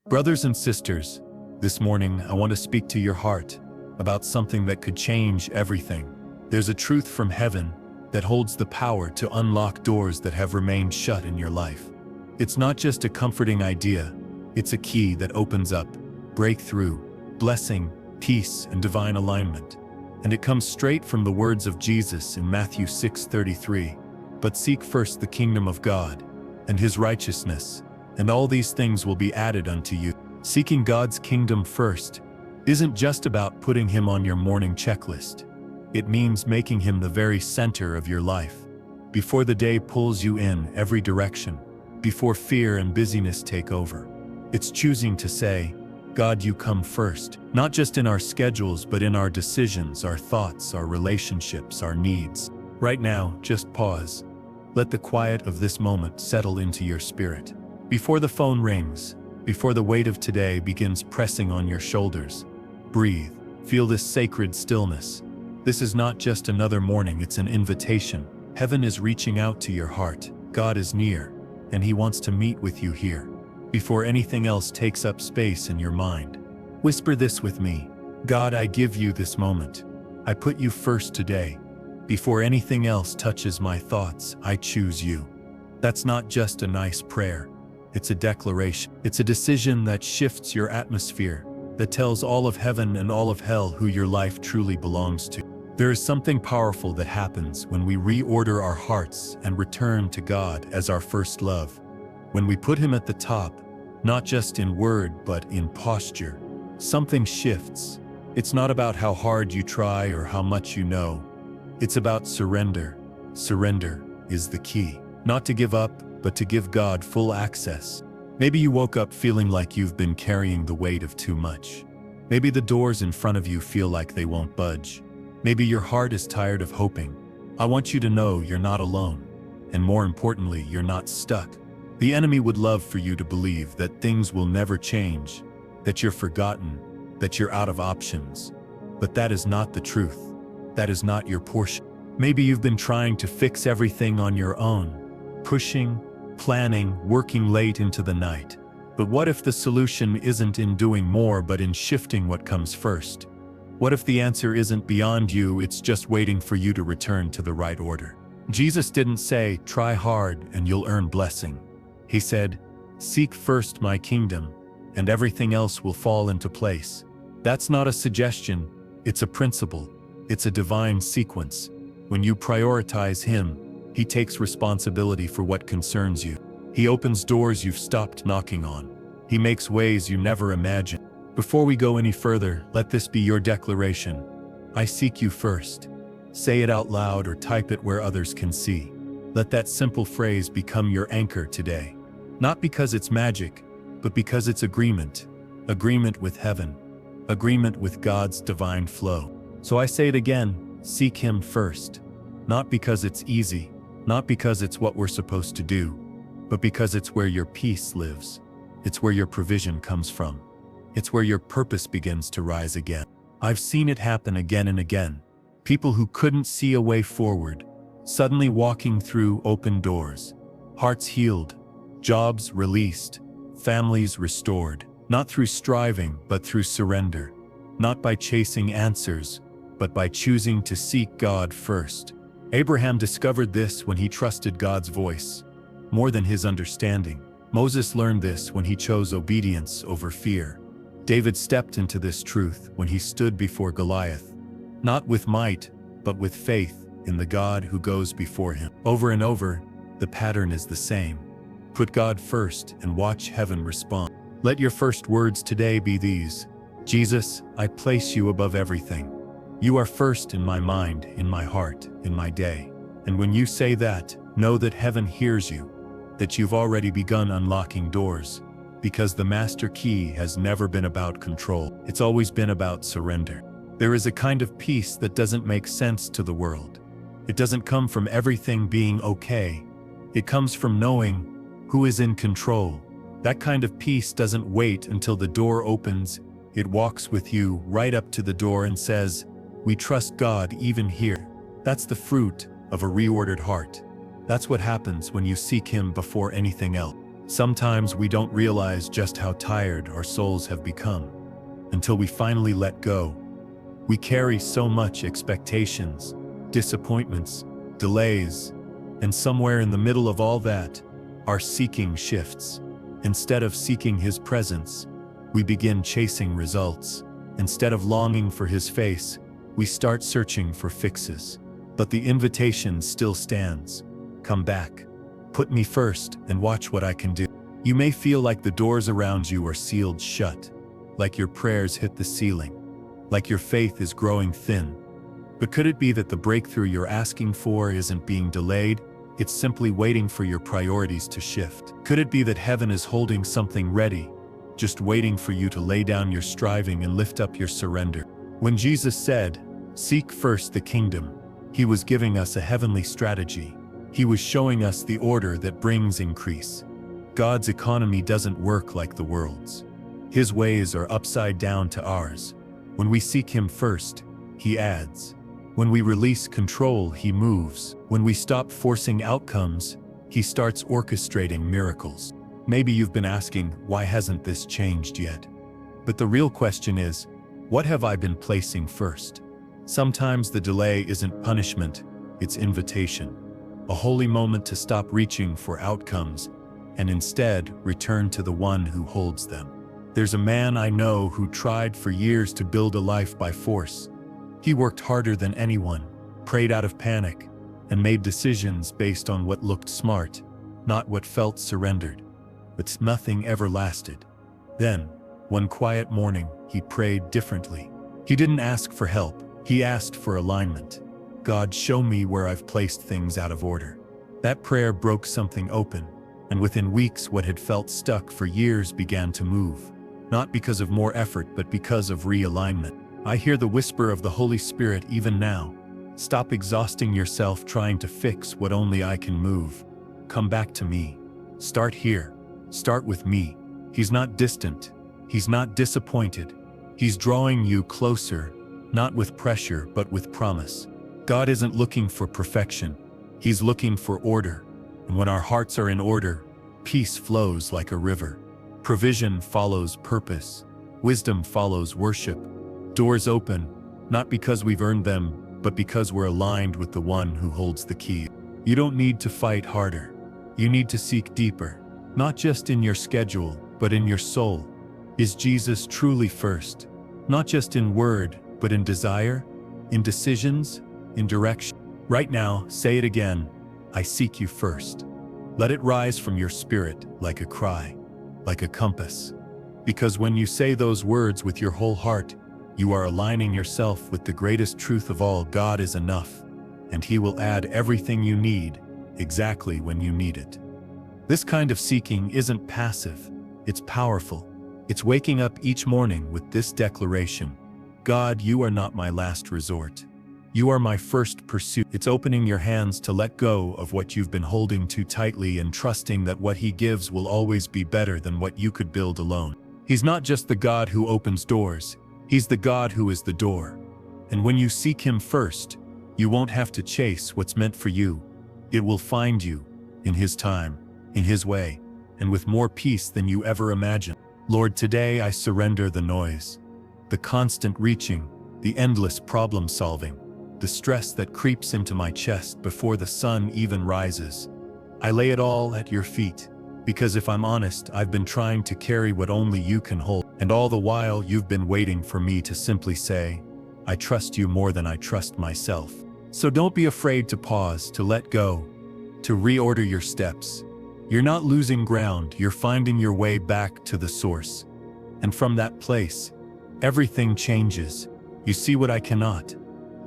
Brothers and sisters, this morning I want to speak to your heart about something that could change everything. There's a truth from heaven that holds the power to unlock doors that have remained shut in your life. It's not just a comforting idea, it's a key that opens up breakthrough, blessing, peace, and divine alignment. And it comes straight from the words of Jesus in Matthew 6:33. But seek first the kingdom of God and his righteousness, and all these things will be added unto you. Seeking God's kingdom first isn't just about putting him on your morning checklist. It means making him the very center of your life. Before the day pulls you in every direction, before fear and busyness take over, it's choosing to say, God, you come first, not just in our schedules, but in our decisions, our thoughts, our relationships, our needs. Right now, just pause. Let the quiet of this moment settle into your spirit. Before the phone rings, before the weight of today begins pressing on your shoulders, breathe. Feel this sacred stillness. This is not just another morning, it's an invitation. Heaven is reaching out to your heart. God is near, and he wants to meet with you here. Before anything else takes up space in your mind, whisper this with me. God, I give you this moment. I put you first today. Before anything else touches my thoughts, I choose you. That's not just a nice prayer. It's a declaration. It's a decision that shifts your atmosphere, that tells all of heaven and all of hell who your life truly belongs to. There is something powerful that happens when we reorder our hearts and return to God as our first love. When we put him at the top, not just in word but in posture, something shifts. It's not about how hard you try or how much you know. It's about surrender. Surrender is the key. Not to give up, but to give God full access. Maybe you woke up feeling like you've been carrying the weight of too much. Maybe the doors in front of you feel like they won't budge. Maybe your heart is tired of hoping. I want you to know you're not alone. And more importantly, you're not stuck. The enemy would love for you to believe that things will never change, that you're forgotten, that you're out of options. But that is not the truth. That is not your portion. Maybe you've been trying to fix everything on your own, pushing, planning, working late into the night. But what if the solution isn't in doing more but in shifting what comes first? What if the answer isn't beyond you, it's just waiting for you to return to the right order? Jesus didn't say, try hard and you'll earn blessing. He said, seek first my kingdom, and everything else will fall into place. That's not a suggestion, it's a principle. It's a divine sequence. When you prioritize him, he takes responsibility for what concerns you. He opens doors you've stopped knocking on. He makes ways you never imagined. Before we go any further, let this be your declaration. I seek you first. Say it out loud or type it where others can see. Let that simple phrase become your anchor today. Not because it's magic, but because it's agreement. Agreement with heaven. Agreement with God's divine flow. So I say it again, seek him first. Not because it's easy, not because it's what we're supposed to do, but because it's where your peace lives. It's where your provision comes from. It's where your purpose begins to rise again. I've seen it happen again and again. People who couldn't see a way forward, suddenly walking through open doors. Hearts healed, jobs released, families restored. Not through striving, but through surrender. Not by chasing answers, but by choosing to seek God first. Abraham discovered this when he trusted God's voice, more than his understanding. Moses learned this when he chose obedience over fear. David stepped into this truth when he stood before Goliath, not with might, but with faith in the God who goes before him. Over and over, the pattern is the same. Put God first and watch heaven respond. Let your first words today be these. Jesus, I place you above everything. You are first in my mind, in my heart, in my day. And when you say that, know that heaven hears you, that you've already begun unlocking doors, because the master key has never been about control. It's always been about surrender. There is a kind of peace that doesn't make sense to the world. It doesn't come from everything being okay. It comes from knowing who is in control. That kind of peace doesn't wait until the door opens. It walks with you right up to the door and says, we trust God even here. That's the fruit of a reordered heart. That's what happens when you seek him before anything else. Sometimes we don't realize just how tired our souls have become until we finally let go. We carry so much expectations, disappointments, delays, and somewhere in the middle of all that, our seeking shifts. Instead of seeking His presence, we begin chasing results. Instead of longing for His face, we start searching for fixes. But the invitation still stands. Come back. Put me first and watch what I can do. You may feel like the doors around you are sealed shut, like your prayers hit the ceiling, like your faith is growing thin. But could it be that the breakthrough you're asking for isn't being delayed? It's simply waiting for your priorities to shift. Could it be that heaven is holding something ready, just waiting for you to lay down your striving and lift up your surrender? When Jesus said, "Seek first the kingdom," He was giving us a heavenly strategy. He was showing us the order that brings increase. God's economy doesn't work like the world's. His ways are upside down to ours. When we seek Him first, He adds. When we release control, He moves. When we stop forcing outcomes, He starts orchestrating miracles. Maybe you've been asking, why hasn't this changed yet? But the real question is, what have I been placing first? Sometimes the delay isn't punishment, it's invitation. A holy moment to stop reaching for outcomes and instead return to the one who holds them. There's a man I know who tried for years to build a life by force. He worked harder than anyone, prayed out of panic, and made decisions based on what looked smart, not what felt surrendered. But nothing ever lasted. Then, one quiet morning, he prayed differently. He didn't ask for help, he asked for alignment. God, show me where I've placed things out of order. That prayer broke something open, and within weeks what had felt stuck for years began to move. Not because of more effort, but because of realignment. I hear the whisper of the Holy Spirit even now. Stop exhausting yourself trying to fix what only I can move. Come back to me. Start here. Start with me. He's not distant. He's not disappointed. He's drawing you closer, not with pressure, but with promise. God isn't looking for perfection. He's looking for order. And when our hearts are in order, peace flows like a river. Provision follows purpose. Wisdom follows worship. Doors open, not because we've earned them, but because we're aligned with the one who holds the key. You don't need to fight harder. You need to seek deeper, not just in your schedule, but in your soul. Is Jesus truly first? Not just in word, but in desire, in decisions, in direction. Right now, say it again. I seek you first. Let it rise from your spirit like a cry, like a compass. Because when you say those words with your whole heart, you are aligning yourself with the greatest truth of all. God is enough, and He will add everything you need, exactly when you need it. This kind of seeking isn't passive, it's powerful. It's waking up each morning with this declaration: God, you are not my last resort. You are my first pursuit. It's opening your hands to let go of what you've been holding too tightly and trusting that what He gives will always be better than what you could build alone. He's not just the God who opens doors, He's the God who is the door. And when you seek Him first, you won't have to chase what's meant for you. It will find you, in His time, in His way, and with more peace than you ever imagined. Lord, today I surrender the noise, the constant reaching, the endless problem solving, the stress that creeps into my chest before the sun even rises. I lay it all at your feet, because if I'm honest, I've been trying to carry what only you can hold, and all the while you've been waiting for me to simply say, I trust you more than I trust myself. So don't be afraid to pause, to let go, to reorder your steps. You're not losing ground, you're finding your way back to the source. And from that place, everything changes. You see what I cannot.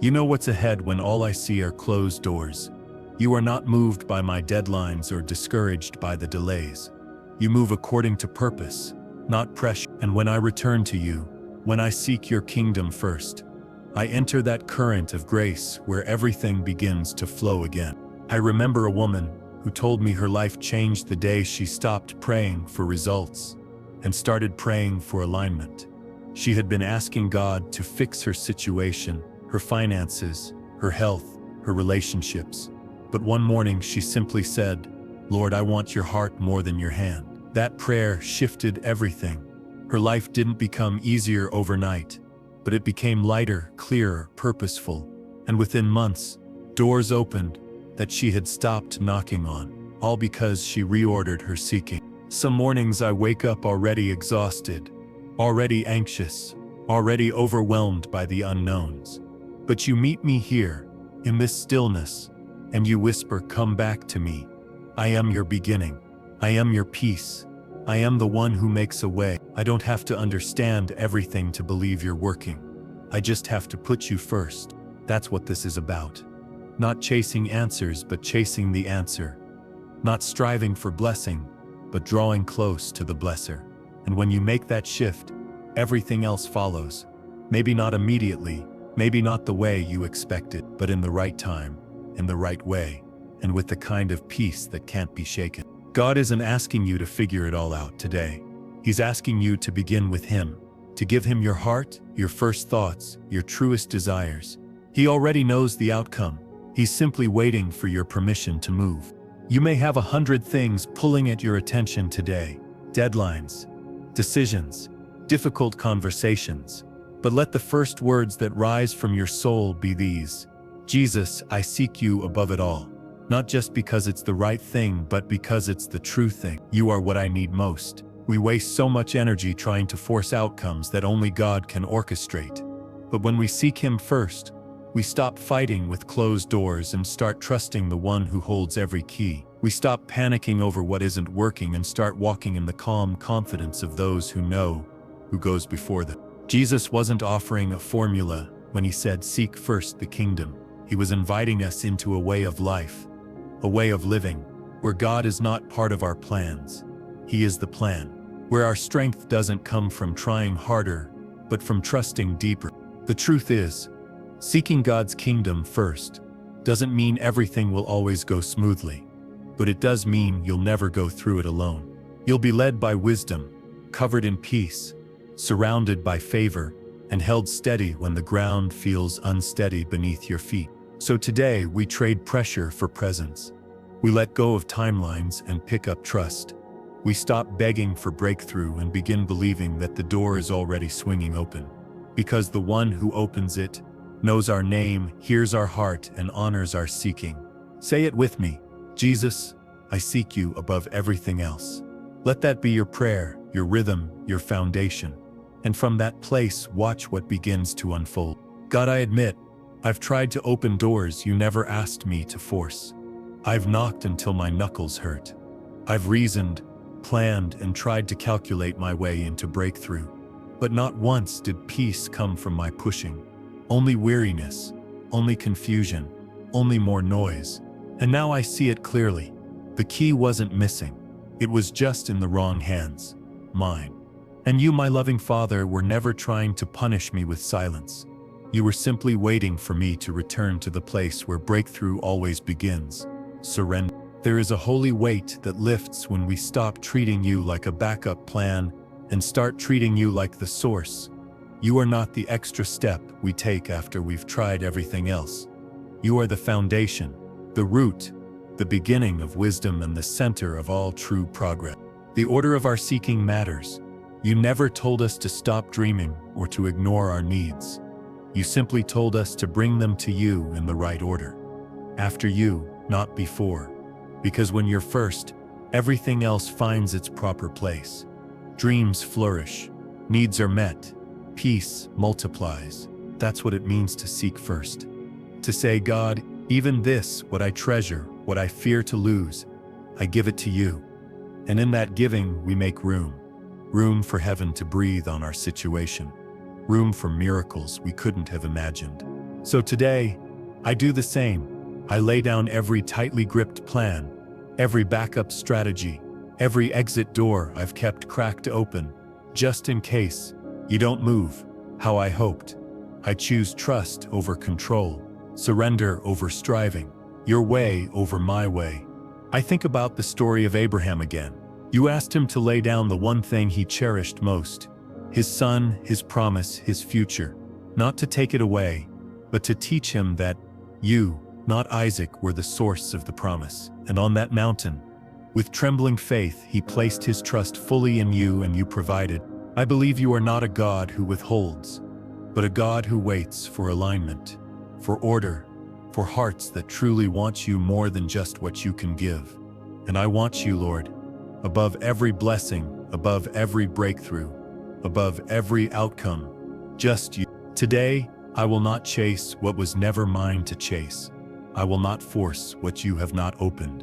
You know what's ahead when all I see are closed doors. You are not moved by my deadlines or discouraged by the delays. You move according to purpose, not pressure. And when I return to you, when I seek your kingdom first, I enter that current of grace where everything begins to flow again. I remember a woman who told me her life changed the day she stopped praying for results and started praying for alignment. She had been asking God to fix her situation, her finances, her health, her relationships. But one morning she simply said, Lord, I want your heart more than your hand. That prayer shifted everything. Her life didn't become easier overnight, but it became lighter, clearer, purposeful. And within months, doors opened that she had stopped knocking on, all because she reordered her seeking. Some mornings I wake up already exhausted, already anxious, already overwhelmed by the unknowns. But you meet me here, in this stillness, and you whisper, "Come back to me. I am your beginning. I am your peace. I am the one who makes a way." I don't have to understand everything to believe you're working. I just have to put you first. That's what this is about. Not chasing answers, but chasing the answer. Not striving for blessing, but drawing close to the blesser. And when you make that shift, everything else follows. Maybe not immediately, maybe not the way you expected, but in the right time, in the right way, and with the kind of peace that can't be shaken. God isn't asking you to figure it all out today. He's asking you to begin with Him, to give Him your heart, your first thoughts, your truest desires. He already knows the outcome. He's simply waiting for your permission to move. You may have 100 things pulling at your attention today: deadlines, decisions, difficult conversations. But let the first words that rise from your soul be these: "Jesus, I seek you above it all." Not just because it's the right thing, but because it's the true thing. You are what I need most. We waste so much energy trying to force outcomes that only God can orchestrate. But when we seek Him first, we stop fighting with closed doors and start trusting the one who holds every key. We stop panicking over what isn't working and start walking in the calm confidence of those who know who goes before them. Jesus wasn't offering a formula when He said, "Seek first the kingdom." He was inviting us into a way of life, a way of living, where God is not part of our plans. He is the plan. Where our strength doesn't come from trying harder, but from trusting deeper. The truth is, seeking God's kingdom first doesn't mean everything will always go smoothly, but it does mean you'll never go through it alone. You'll be led by wisdom, covered in peace, surrounded by favor, and held steady when the ground feels unsteady beneath your feet. So today we trade pressure for presence. We let go of timelines and pick up trust. We stop begging for breakthrough and begin believing that the door is already swinging open. Because the one who opens it knows our name, hears our heart, and honors our seeking. Say it with me: "Jesus, I seek you above everything else." Let that be your prayer, your rhythm, your foundation. And from that place, watch what begins to unfold. God, I admit, I've tried to open doors you never asked me to force. I've knocked until my knuckles hurt. I've reasoned, planned, and tried to calculate my way into breakthrough. But not once did peace come from my pushing. Only weariness, only confusion, only more noise. And now I see it clearly. The key wasn't missing. It was just in the wrong hands, mine. And you, my loving Father, were never trying to punish me with silence. You were simply waiting for me to return to the place where breakthrough always begins: surrender. There is a holy weight that lifts when we stop treating you like a backup plan and start treating you like the source. You are not the extra step we take after we've tried everything else. You are the foundation, the root, the beginning of wisdom, and the center of all true progress. The order of our seeking matters. You never told us to stop dreaming or to ignore our needs. You simply told us to bring them to you in the right order. After you, not before. Because when you're first, everything else finds its proper place. Dreams flourish, needs are met, peace multiplies. That's what it means to seek first. To say, "God, even this, what I treasure, what I fear to lose, I give it to you." And in that giving, we make room. Room for heaven to breathe on our situation. Room for miracles we couldn't have imagined. So today, I do the same. I lay down every tightly gripped plan, every backup strategy, every exit door I've kept cracked open, just in case you don't move how I hoped. I choose trust over control, surrender over striving, your way over my way. I think about the story of Abraham again. You asked him to lay down the one thing he cherished most: his son, his promise, his future. Not to take it away, but to teach him that you, not Isaac, were the source of the promise. And on that mountain, With trembling faith, he placed his trust fully in you and you provided. I believe you are not a God who withholds, but a God who waits for alignment, for order, for hearts that truly want you more than just what you can give. And I want you, Lord, above every blessing, above every breakthrough, above every outcome, just you. Today, I will not chase what was never mine to chase. I will not force what you have not opened.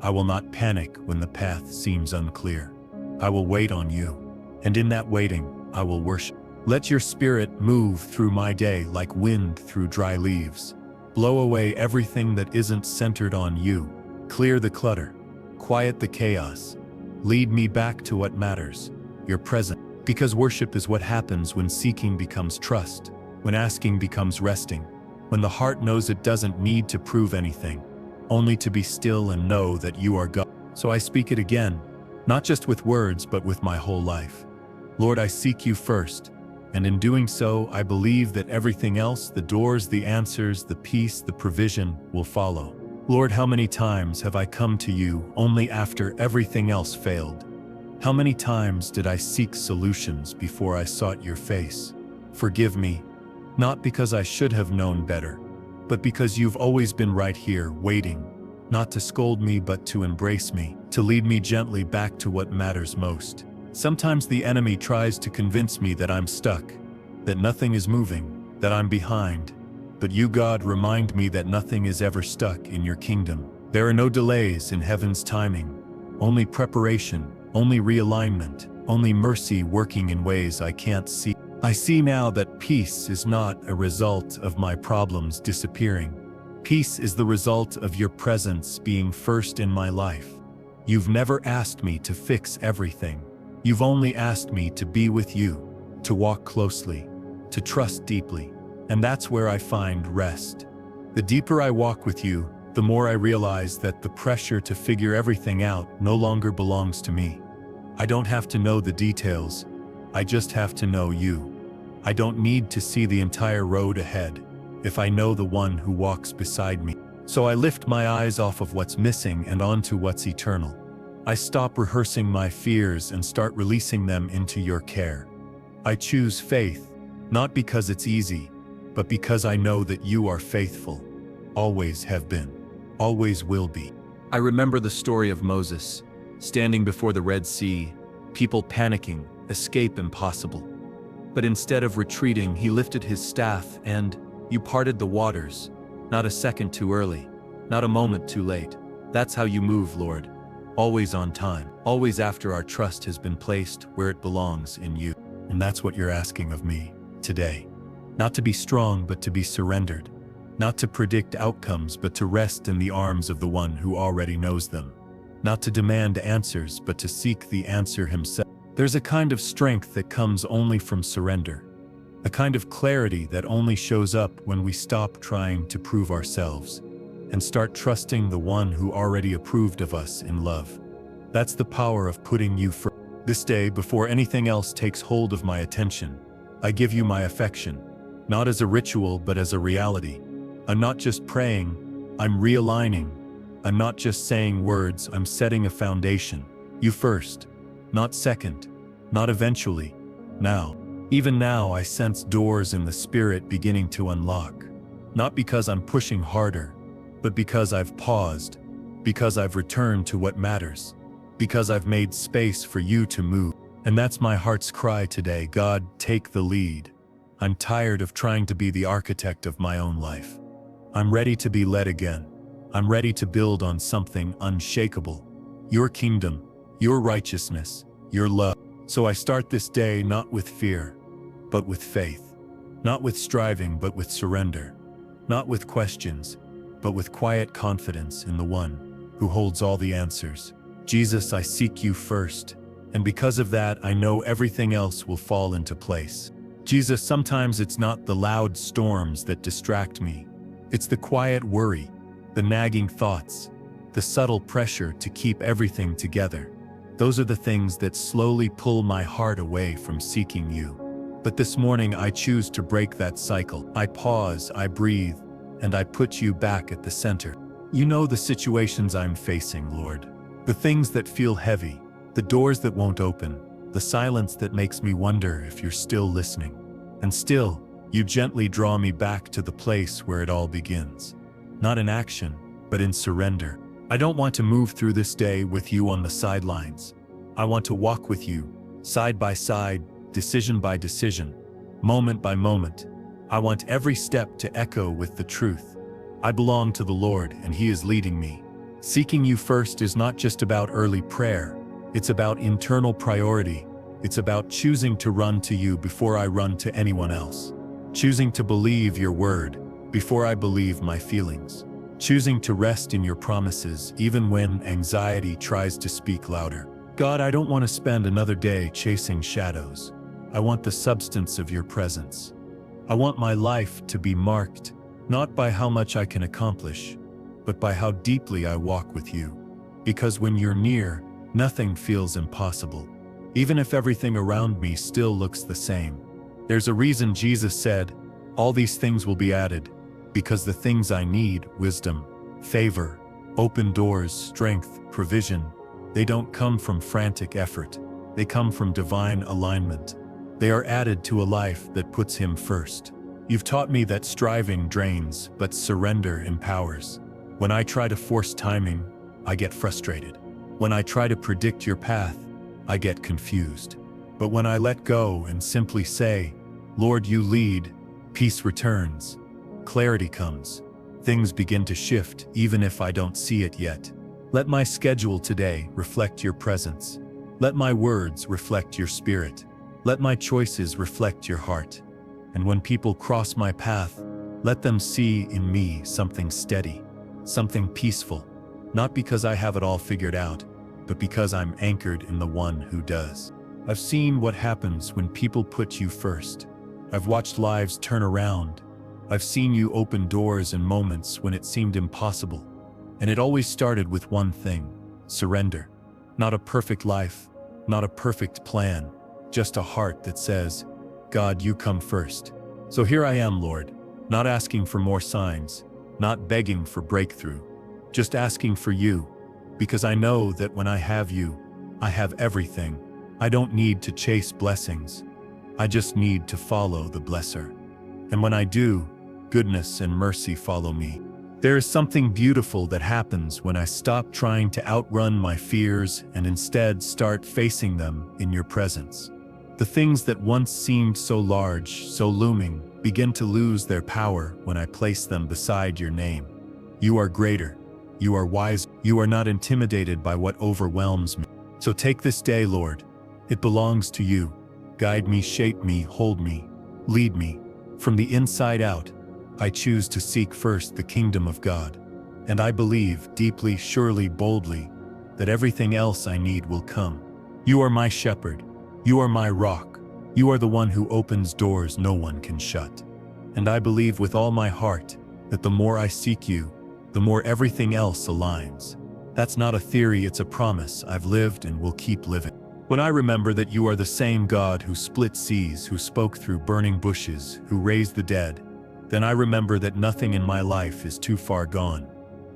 I will not panic when the path seems unclear. I will wait on you, and in that waiting, I will worship. Let your spirit move through my day like wind through dry leaves. Blow away everything that isn't centered on you. Clear the clutter. Quiet the chaos. Lead me back to what matters, your presence. Because worship is what happens when seeking becomes trust, when asking becomes resting, when the heart knows it doesn't need to prove anything, only to be still and know that you are God. So I speak it again, not just with words but with my whole life. Lord, I seek you first, and in doing so, I believe that everything else, the doors, the answers, the peace, the provision, will follow. Lord, how many times have I come to you only after everything else failed? How many times did I seek solutions before I sought your face? Forgive me, not because I should have known better, but because you've always been right here, waiting, not to scold me but to embrace me, to lead me gently back to what matters most. Sometimes the enemy tries to convince me that I'm stuck, that nothing is moving, that I'm behind. But you, God, remind me that nothing is ever stuck in your kingdom. There are no delays in heaven's timing, only preparation, only realignment, only mercy working in ways I can't see. I see now that peace is not a result of my problems disappearing. Peace is the result of your presence being first in my life. You've never asked me to fix everything. You've only asked me to be with you, to walk closely, to trust deeply. And that's where I find rest. The deeper I walk with you, the more I realize that the pressure to figure everything out no longer belongs to me. I don't have to know the details, I just have to know you. I don't need to see the entire road ahead, if I know the one who walks beside me. So I lift my eyes off of what's missing and onto what's eternal. I stop rehearsing my fears and start releasing them into your care. I choose faith, not because it's easy, but because I know that you are faithful, always have been, always will be. I remember the story of Moses, standing before the Red Sea, people panicking, escape impossible. But instead of retreating, he lifted his staff and you parted the waters, not a second too early, not a moment too late. That's how you move, Lord, always on time, always after our trust has been placed where it belongs in you. And that's what you're asking of me today. Not to be strong, but to be surrendered. Not to predict outcomes, but to rest in the arms of the one who already knows them. Not to demand answers, but to seek the answer himself. There's a kind of strength that comes only from surrender. A kind of clarity that only shows up when we stop trying to prove ourselves and start trusting the one who already approved of us in love. That's the power of putting you first. This day, before anything else takes hold of my attention, I give you my affection, not as a ritual but as a reality. I'm not just praying, I'm realigning. I'm not just saying words, I'm setting a foundation. You first, not second, not eventually, now. Even now I sense doors in the spirit beginning to unlock. Not because I'm pushing harder, but because I've paused, because I've returned to what matters, because I've made space for you to move. And that's my heart's cry today. God, take the lead. I'm tired of trying to be the architect of my own life. I'm ready to be led again. I'm ready to build on something unshakable. Your kingdom, your righteousness, your love. So I start this day not with fear, but with faith. Not with striving, but with surrender. Not with questions, but with quiet confidence in the one who holds all the answers. Jesus, I seek you first, and because of that, I know everything else will fall into place. Jesus, sometimes it's not the loud storms that distract me. It's the quiet worry, the nagging thoughts, the subtle pressure to keep everything together. Those are the things that slowly pull my heart away from seeking you. But this morning I choose to break that cycle. I pause, I breathe, and I put you back at the center. You know the situations I'm facing, Lord. The things that feel heavy, the doors that won't open, the silence that makes me wonder if you're still listening. And still, you gently draw me back to the place where it all begins. Not in action, but in surrender. I don't want to move through this day with you on the sidelines. I want to walk with you, side by side, decision by decision, moment by moment. I want every step to echo with the truth. I belong to the Lord, and He is leading me. Seeking you first is not just about early prayer. It's about internal priority. It's about choosing to run to you before I run to anyone else. Choosing to believe your word before I believe my feelings. Choosing to rest in your promises even when anxiety tries to speak louder. God, I don't want to spend another day chasing shadows. I want the substance of your presence. I want my life to be marked, not by how much I can accomplish, but by how deeply I walk with you. Because when you're near, nothing feels impossible, even if everything around me still looks the same. There's a reason Jesus said, "All these things will be added," because the things I need, wisdom, favor, open doors, strength, provision, they don't come from frantic effort. They come from divine alignment. They are added to a life that puts Him first. You've taught me that striving drains, but surrender empowers. When I try to force timing, I get frustrated. When I try to predict your path, I get confused. But when I let go and simply say, "Lord, you lead," peace returns. Clarity comes. Things begin to shift even if I don't see it yet. Let my schedule today reflect your presence. Let my words reflect your spirit. Let my choices reflect your heart. And when people cross my path, let them see in me something steady, something peaceful, not because I have it all figured out, but because I'm anchored in the one who does. I've seen what happens when people put you first. I've watched lives turn around. I've seen you open doors in moments when it seemed impossible. And it always started with one thing: surrender. Not a perfect life, not a perfect plan, just a heart that says, "God, you come first." So here I am, Lord, not asking for more signs, not begging for breakthrough, just asking for you, because I know that when I have you, I have everything. I don't need to chase blessings. I just need to follow the blesser. And when I do, goodness and mercy follow me. There is something beautiful that happens when I stop trying to outrun my fears and instead start facing them in your presence. The things that once seemed so large, so looming, begin to lose their power when I place them beside your name. You are greater. You are wise. You are not intimidated by what overwhelms me. So take this day, Lord. It belongs to you. Guide me, shape me, hold me, lead me. From the inside out, I choose to seek first the kingdom of God. And I believe deeply, surely, boldly, that everything else I need will come. You are my shepherd. You are my rock. You are the one who opens doors no one can shut. And I believe with all my heart that the more I seek you, the more everything else aligns. That's not a theory, it's a promise I've lived and will keep living. When I remember that you are the same God who split seas, who spoke through burning bushes, who raised the dead, then I remember that nothing in my life is too far gone.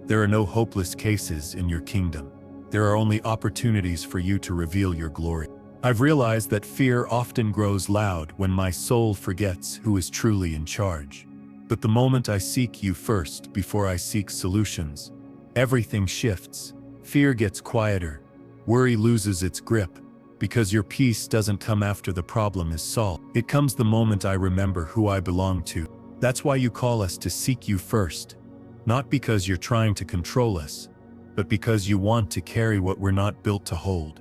There are no hopeless cases in your kingdom. There are only opportunities for you to reveal your glory. I've realized that fear often grows loud when my soul forgets who is truly in charge. But the moment I seek you first before I seek solutions, everything shifts. Fear gets quieter. Worry loses its grip. Because your peace doesn't come after the problem is solved. It comes the moment I remember who I belong to. That's why you call us to seek you first. Not because you're trying to control us, but because you want to carry what we're not built to hold.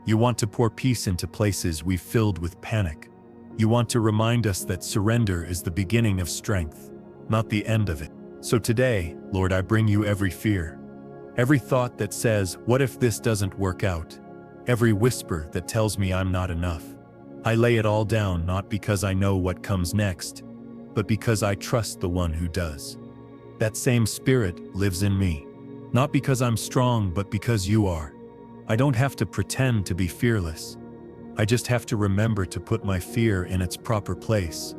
You want to pour peace into places we've filled with panic. You want to remind us that surrender is the beginning of strength, not the end of it. So today, Lord, I bring you every fear. Every thought that says, "What if this doesn't work out?" Every whisper that tells me I'm not enough. I lay it all down not because I know what comes next, but because I trust the one who does. That same spirit lives in me. Not because I'm strong, but because you are. I don't have to pretend to be fearless. I just have to remember to put my fear in its proper place.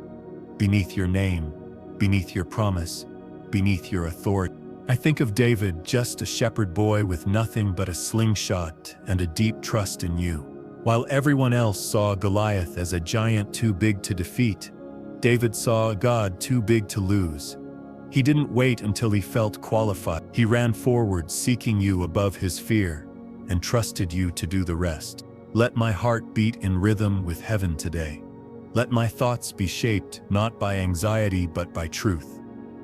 Beneath your name, beneath your promise, beneath your authority. I think of David, just a shepherd boy with nothing but a slingshot and a deep trust in you. While everyone else saw Goliath as a giant too big to defeat, David saw a God too big to lose. He didn't wait until he felt qualified. He ran forward, seeking you above his fear, and trusted you to do the rest. Let my heart beat in rhythm with heaven today. Let my thoughts be shaped not by anxiety but by truth.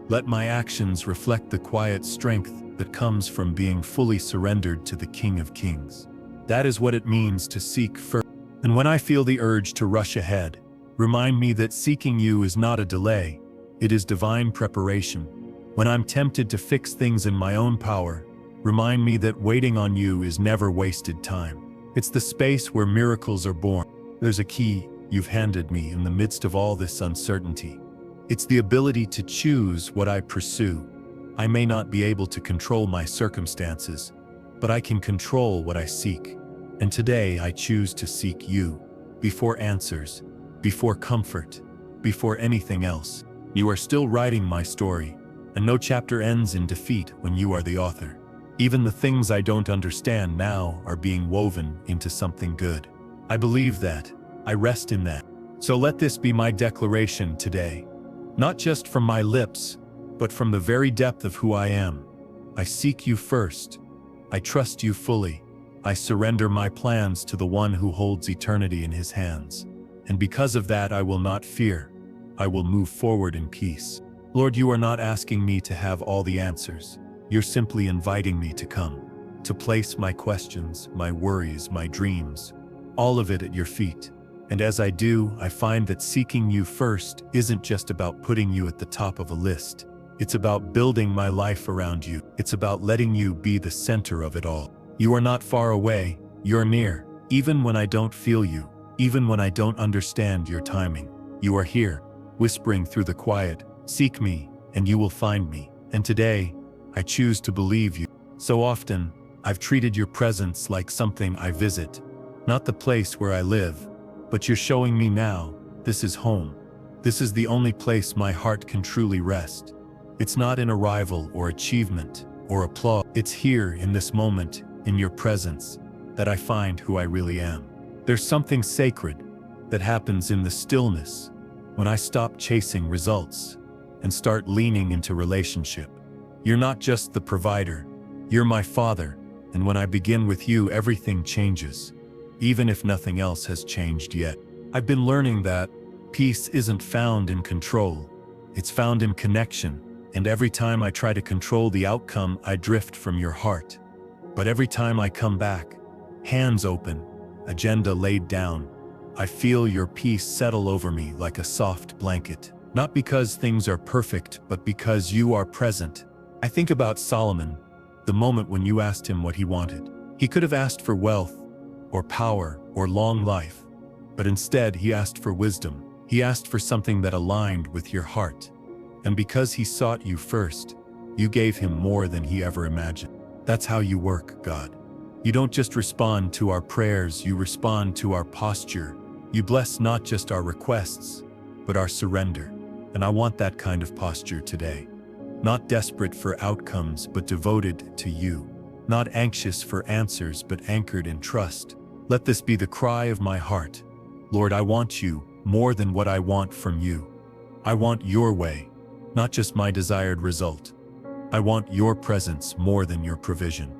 Let my actions reflect the quiet strength that comes from being fully surrendered to the King of Kings. That is what it means to seek first. And when I feel the urge to rush ahead, remind me that seeking you is not a delay, it is divine preparation. When I'm tempted to fix things in my own power, remind me that waiting on you is never wasted time. It's the space where miracles are born. There's a key you've handed me in the midst of all this uncertainty. It's the ability to choose what I pursue. I may not be able to control my circumstances, but I can control what I seek. And today I choose to seek you, before answers, before comfort, before anything else. You are still writing my story, and no chapter ends in defeat when you are the author. Even the things I don't understand now are being woven into something good. I believe that. I rest in that. So let this be my declaration today. Not just from my lips, but from the very depth of who I am. I seek you first. I trust you fully. I surrender my plans to the one who holds eternity in his hands. And because of that, I will not fear. I will move forward in peace. Lord, you are not asking me to have all the answers. You're simply inviting me to come, to place my questions, my worries, my dreams, all of it at your feet. And as I do, I find that seeking you first isn't just about putting you at the top of a list. It's about building my life around you. It's about letting you be the center of it all. You are not far away, you're near. Even when I don't feel you, even when I don't understand your timing, you are here, whispering through the quiet, seek me, and you will find me. And today, I choose to believe you. So often, I've treated your presence like something I visit, not the place where I live. But you're showing me now, this is home. This is the only place my heart can truly rest. It's not in arrival or achievement or applause. It's here in this moment, in your presence, that I find who I really am. There's something sacred that happens in the stillness when I stop chasing results and start leaning into relationship. You're not just the provider, you're my Father, and when I begin with you, everything changes. Even if nothing else has changed yet. I've been learning that peace isn't found in control, it's found in connection, and every time I try to control the outcome, I drift from your heart. But every time I come back, hands open, agenda laid down, I feel your peace settle over me like a soft blanket. Not because things are perfect, but because you are present. I think about Solomon, the moment when you asked him what he wanted. He could have asked for wealth, or power, or long life. But instead, he asked for wisdom. He asked for something that aligned with your heart. And because he sought you first, you gave him more than he ever imagined. That's how you work, God. You don't just respond to our prayers, you respond to our posture. You bless not just our requests, but our surrender. And I want that kind of posture today. Not desperate for outcomes, but devoted to you. Not anxious for answers, but anchored in trust. Let this be the cry of my heart. Lord, I want you more than what I want from you. I want your way, not just my desired result. I want your presence more than your provision.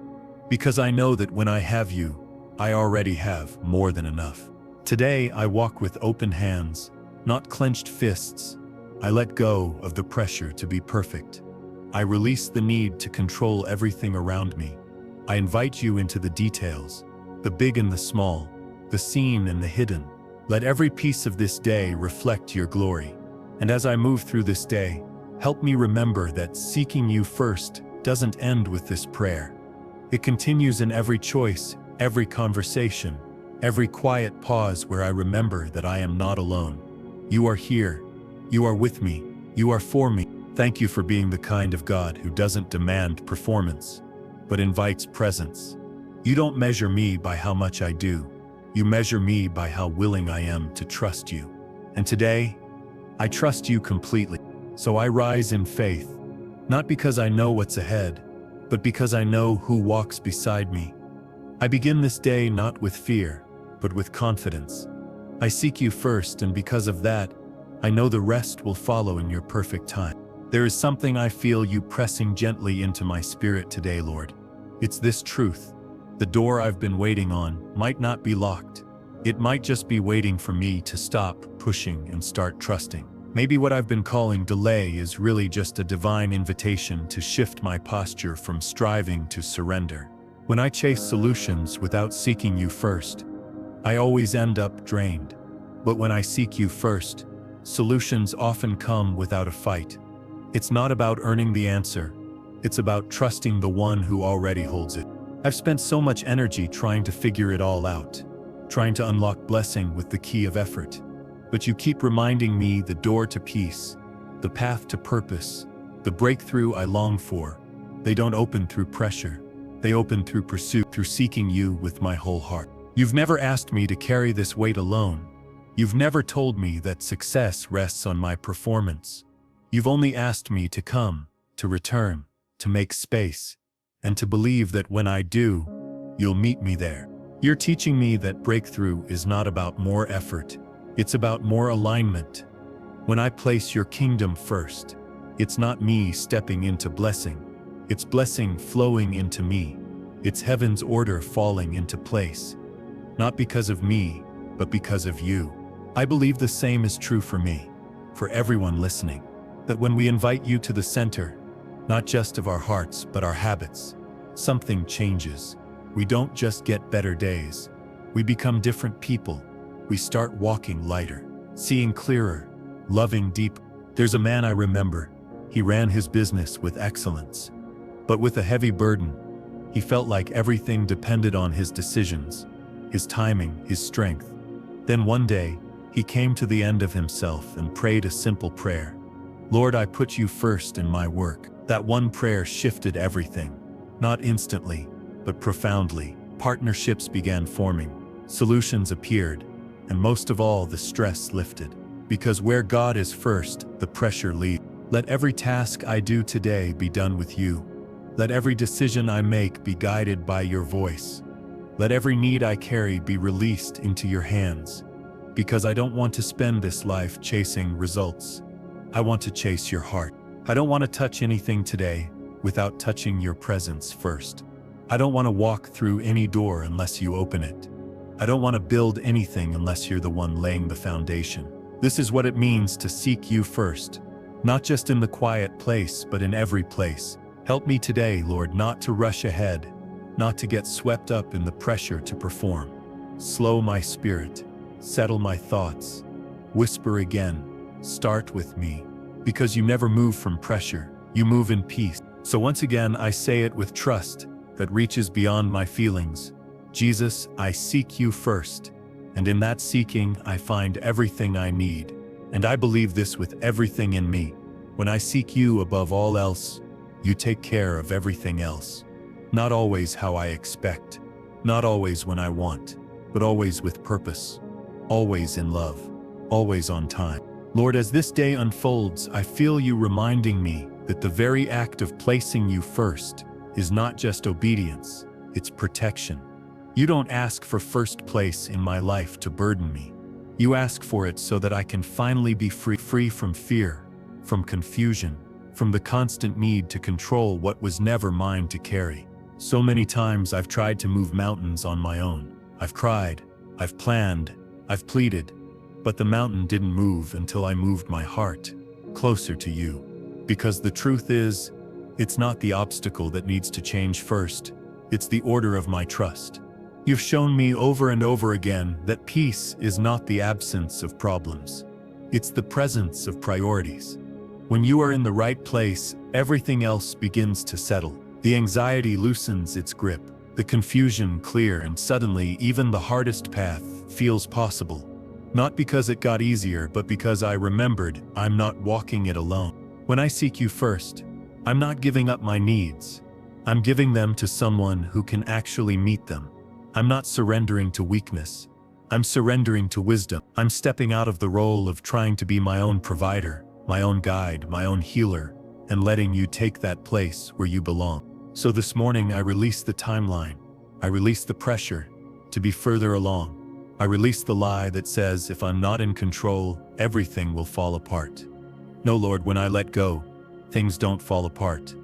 Because I know that when I have you, I already have more than enough. Today, I walk with open hands, not clenched fists. I let go of the pressure to be perfect. I release the need to control everything around me. I invite you into the details, the big and the small, the seen and the hidden. Let every piece of this day reflect your glory. And as I move through this day, help me remember that seeking you first doesn't end with this prayer. It continues in every choice, every conversation, every quiet pause where I remember that I am not alone. You are here. You are with me. You are for me. Thank you for being the kind of God who doesn't demand performance, but invites presence. You don't measure me by how much I do. You measure me by how willing I am to trust you. And today, I trust you completely. So I rise in faith, Not because I know what's ahead, but because I know who walks beside me. I begin this day not with fear, but with confidence. I seek you first, and because of that, I know the rest will follow in your perfect time. There is something I feel you pressing gently into my spirit today, Lord. It's this truth. The door I've been waiting on might not be locked. It might just be waiting for me to stop pushing and start trusting. Maybe what I've been calling delay is really just a divine invitation to shift my posture from striving to surrender. When I chase solutions without seeking you first, I always end up drained. But when I seek you first, solutions often come without a fight. It's not about earning the answer. It's about trusting the one who already holds it. I've spent so much energy trying to figure it all out, trying to unlock blessing with the key of effort. But you keep reminding me the door to peace, the path to purpose, the breakthrough I long for. They don't open through pressure. They open through pursuit, through seeking you with my whole heart. You've never asked me to carry this weight alone. You've never told me that success rests on my performance. You've only asked me to come, to return, to make space, and to believe that when I do, you'll meet me there. You're teaching me that breakthrough is not about more effort. It's about more alignment. When I place your kingdom first, it's not me stepping into blessing. It's blessing flowing into me. It's heaven's order falling into place. Not because of me, but because of you. I believe the same is true for me, for everyone listening. That when we invite you to the center, not just of our hearts, but our habits, something changes. We don't just get better days. We become different people. We start walking lighter, seeing clearer, loving deep. There's a man I remember. He ran his business with excellence, but with a heavy burden. He felt like everything depended on his decisions, his timing, his strength. Then one day, he came to the end of himself and prayed a simple prayer. Lord, I put you first in my work. That one prayer shifted everything. Not instantly, but profoundly. Partnerships began forming. Solutions appeared. And most of all, the stress lifted. Because where God is first, the pressure leaves. Let every task I do today be done with you. Let every decision I make be guided by your voice. Let every need I carry be released into your hands. Because I don't want to spend this life chasing results. I want to chase your heart. I don't want to touch anything today without touching your presence first. I don't want to walk through any door unless you open it. I don't want to build anything unless you're the one laying the foundation. This is what it means to seek you first, not just in the quiet place, but in every place. Help me today, Lord, not to rush ahead, not to get swept up in the pressure to perform. Slow my spirit, settle my thoughts, whisper again, start with me, because you never move from pressure, you move in peace. So once again, I say it with trust that reaches beyond my feelings. Jesus, I seek you first, and in that seeking, I find everything I need. And I believe this with everything in me. When I seek you above all else, you take care of everything else. Not always how I expect, not always when I want, but always with purpose, always in love, always on time. Lord, as this day unfolds, I feel you reminding me that the very act of placing you first is not just obedience, it's protection. You don't ask for first place in my life to burden me. You ask for it so that I can finally be free from fear, from confusion, from the constant need to control what was never mine to carry. So many times I've tried to move mountains on my own. I've cried, I've planned, I've pleaded, but the mountain didn't move until I moved my heart closer to you. Because the truth is, it's not the obstacle that needs to change first, it's the order of my trust. You've shown me over and over again that peace is not the absence of problems. It's the presence of priorities. When you are in the right place, everything else begins to settle. The anxiety loosens its grip, the confusion clear, and suddenly even the hardest path feels possible. Not because it got easier, but because I remembered I'm not walking it alone. When I seek you first, I'm not giving up my needs. I'm giving them to someone who can actually meet them. I'm not surrendering to weakness. I'm surrendering to wisdom. I'm stepping out of the role of trying to be my own provider, my own guide, my own healer, and letting you take that place where you belong. So this morning I release the timeline. I release the pressure to be further along. I release the lie that says if I'm not in control, everything will fall apart. No, Lord, when I let go, things don't fall apart.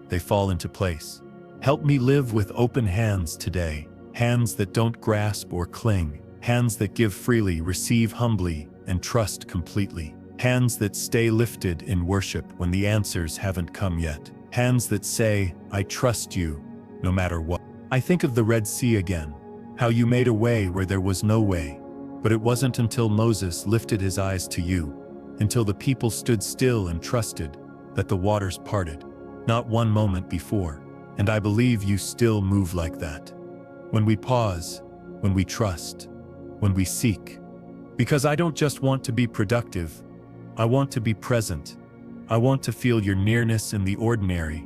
They fall into place. Help me live with open hands today. Hands that don't grasp or cling. Hands that give freely, receive humbly, and trust completely. Hands that stay lifted in worship when the answers haven't come yet. Hands that say, I trust you, no matter what. I think of the Red Sea again, how you made a way where there was no way. But it wasn't until Moses lifted his eyes to you, until the people stood still and trusted, that the waters parted. Not one moment before. And I believe you still move like that. When we pause, when we trust, when we seek. Because I don't just want to be productive, I want to be present. I want to feel your nearness in the ordinary.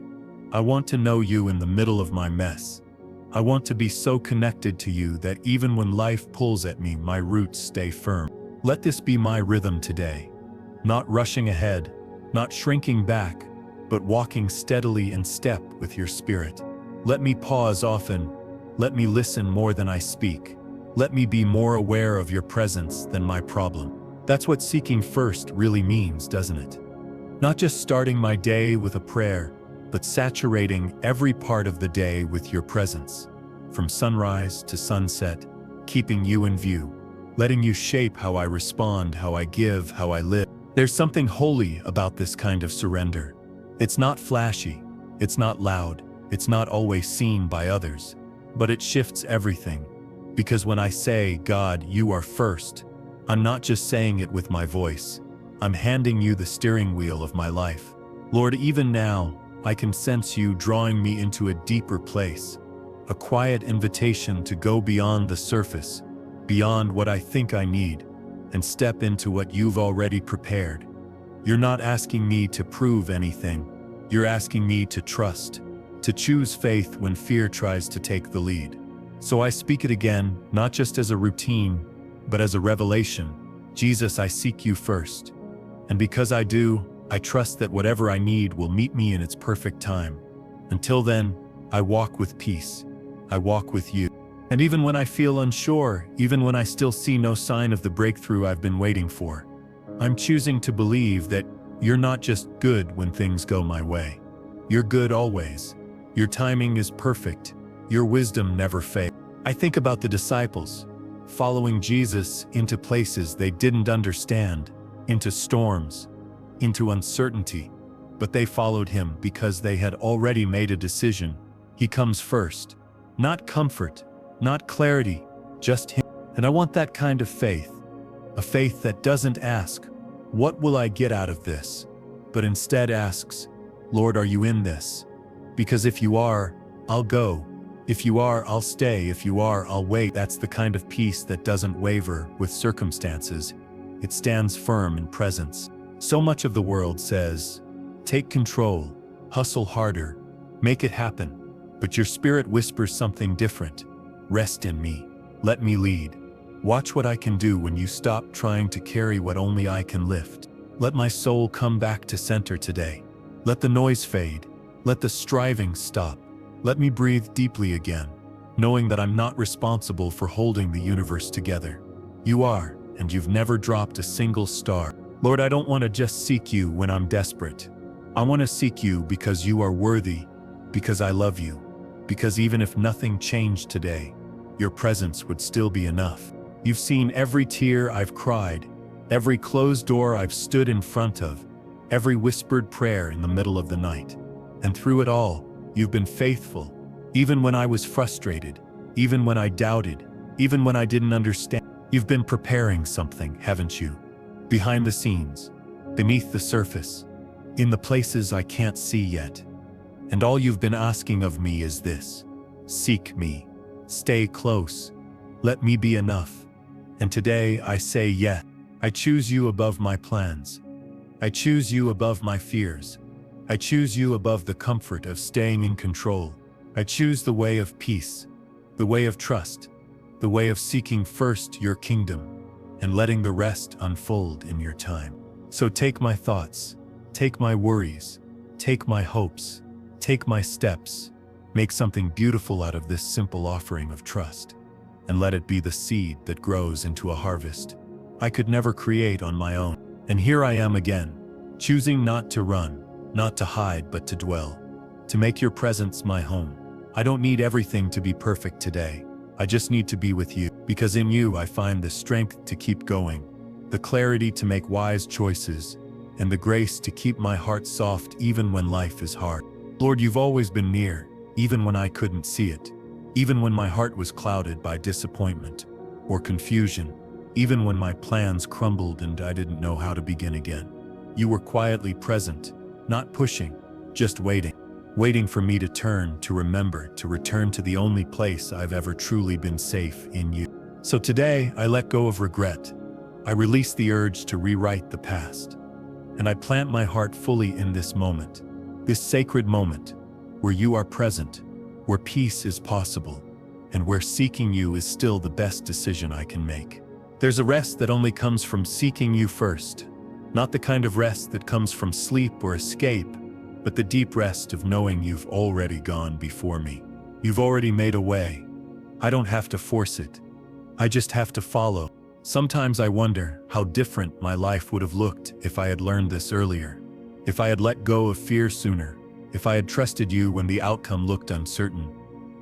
I want to know you in the middle of my mess. I want to be so connected to you that even when life pulls at me, my roots stay firm. Let this be my rhythm today. Not rushing ahead, not shrinking back, but walking steadily in step with your spirit. Let me pause often. Let me listen more than I speak. Let me be more aware of your presence than my problem. That's what seeking first really means, doesn't it? Not just starting my day with a prayer, but saturating every part of the day with your presence. From sunrise to sunset, keeping you in view, letting you shape how I respond, how I give, how I live. There's something holy about this kind of surrender. It's not flashy, it's not loud, it's not always seen by others, but it shifts everything. Because when I say, God, you are first, I'm not just saying it with my voice. I'm handing you the steering wheel of my life. Lord, even now, I can sense you drawing me into a deeper place, a quiet invitation to go beyond the surface, beyond what I think I need, and step into what you've already prepared. You're not asking me to prove anything. You're asking me to trust, to choose faith when fear tries to take the lead. So I speak it again, not just as a routine, but as a revelation. Jesus, I seek you first. And because I do, I trust that whatever I need will meet me in its perfect time. Until then, I walk with peace. I walk with you. And even when I feel unsure, even when I still see no sign of the breakthrough I've been waiting for, I'm choosing to believe that you're not just good when things go my way. You're good always. Your timing is perfect. Your wisdom never fails. I think about the disciples, following Jesus into places they didn't understand, into storms, into uncertainty, but they followed him because they had already made a decision. He comes first. Not comfort, not clarity, just him. And I want that kind of faith, a faith that doesn't ask, what will I get out of this? But instead asks, Lord, are you in this? Because if you are, I'll go. If you are, I'll stay. If you are, I'll wait. That's the kind of peace that doesn't waver with circumstances. It stands firm in presence. So much of the world says, take control, hustle harder, make it happen. But your spirit whispers something different. Rest in me. Let me lead. Watch what I can do when you stop trying to carry what only I can lift. Let my soul come back to center today. Let the noise fade. Let the striving stop. Let me breathe deeply again, knowing that I'm not responsible for holding the universe together. You are, and you've never dropped a single star. Lord, I don't want to just seek you when I'm desperate. I want to seek you because you are worthy, because I love you, because even if nothing changed today, your presence would still be enough. You've seen every tear I've cried, every closed door I've stood in front of, every whispered prayer in the middle of the night. And through it all, you've been faithful, even when I was frustrated, even when I doubted, even when I didn't understand. You've been preparing something, haven't you? Behind the scenes, beneath the surface, in the places I can't see yet. And all you've been asking of me is this: seek me, stay close, let me be enough. And today I say yes. I choose you above my plans. I choose you above my fears. I choose you above the comfort of staying in control. I choose the way of peace, the way of trust, the way of seeking first your kingdom and letting the rest unfold in your time. So take my thoughts, take my worries, take my hopes, take my steps, make something beautiful out of this simple offering of trust, and let it be the seed that grows into a harvest I could never create on my own. And here I am again, choosing not to run, not to hide, but to dwell, to make your presence my home. I don't need everything to be perfect today. I just need to be with you, because in you I find the strength to keep going, the clarity to make wise choices, and the grace to keep my heart soft even when life is hard. Lord, you've always been near, even when I couldn't see it, even when my heart was clouded by disappointment or confusion, even when my plans crumbled and I didn't know how to begin again. You were quietly present, not pushing, just waiting. Waiting for me to turn, to remember, to return to the only place I've ever truly been safe, in you. So today, I let go of regret. I release the urge to rewrite the past. And I plant my heart fully in this moment, this sacred moment, where you are present, where peace is possible, and where seeking you is still the best decision I can make. There's a rest that only comes from seeking you first, not the kind of rest that comes from sleep or escape, but the deep rest of knowing you've already gone before me. You've already made a way. I don't have to force it. I just have to follow. Sometimes I wonder how different my life would have looked if I had learned this earlier, if I had let go of fear sooner, if I had trusted you when the outcome looked uncertain.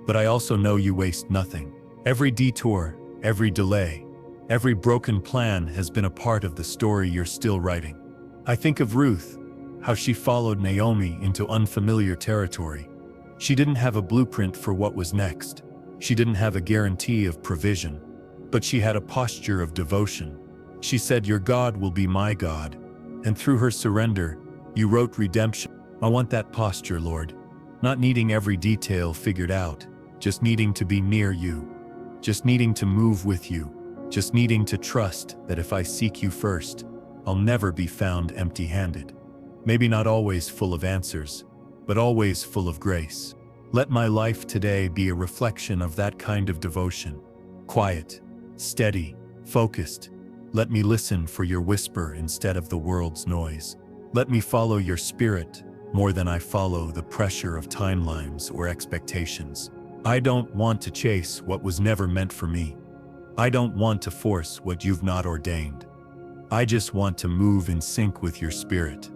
But I also know you waste nothing. Every detour, every delay, every broken plan has been a part of the story you're still writing. I think of Ruth, how she followed Naomi into unfamiliar territory. She didn't have a blueprint for what was next. She didn't have a guarantee of provision, but she had a posture of devotion. She said, "Your God will be my God." And through her surrender, you wrote redemption. I want that posture, Lord. Not needing every detail figured out, just needing to be near you, just needing to move with you, just needing to trust that if I seek you first, I'll never be found empty-handed. Maybe not always full of answers, but always full of grace. Let my life today be a reflection of that kind of devotion. Quiet, steady, focused. Let me listen for your whisper instead of the world's noise. Let me follow your spirit more than I follow the pressure of timelines or expectations. I don't want to chase what was never meant for me. I don't want to force what you've not ordained. I just want to move in sync with your spirit.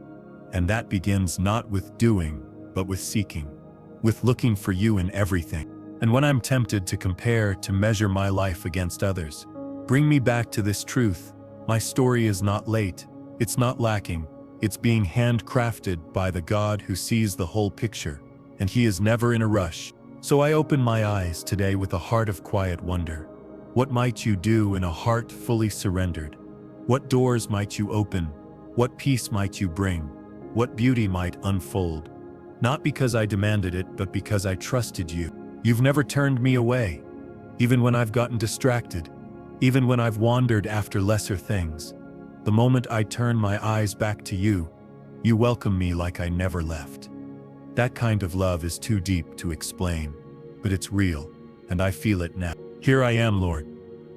And that begins not with doing, but with seeking, with looking for you in everything. And when I'm tempted to compare, to measure my life against others, bring me back to this truth. My story is not late, it's not lacking, it's being handcrafted by the God who sees the whole picture, and he is never in a rush. So I open my eyes today with a heart of quiet wonder. What might you do in a heart fully surrendered? What doors might you open? What peace might you bring? What beauty might unfold? Not because I demanded it, but because I trusted you. You've never turned me away, even when I've gotten distracted, even when I've wandered after lesser things. The moment I turn my eyes back to you, you welcome me like I never left. That kind of love is too deep to explain, but it's real, and I feel it now. Here I am, Lord,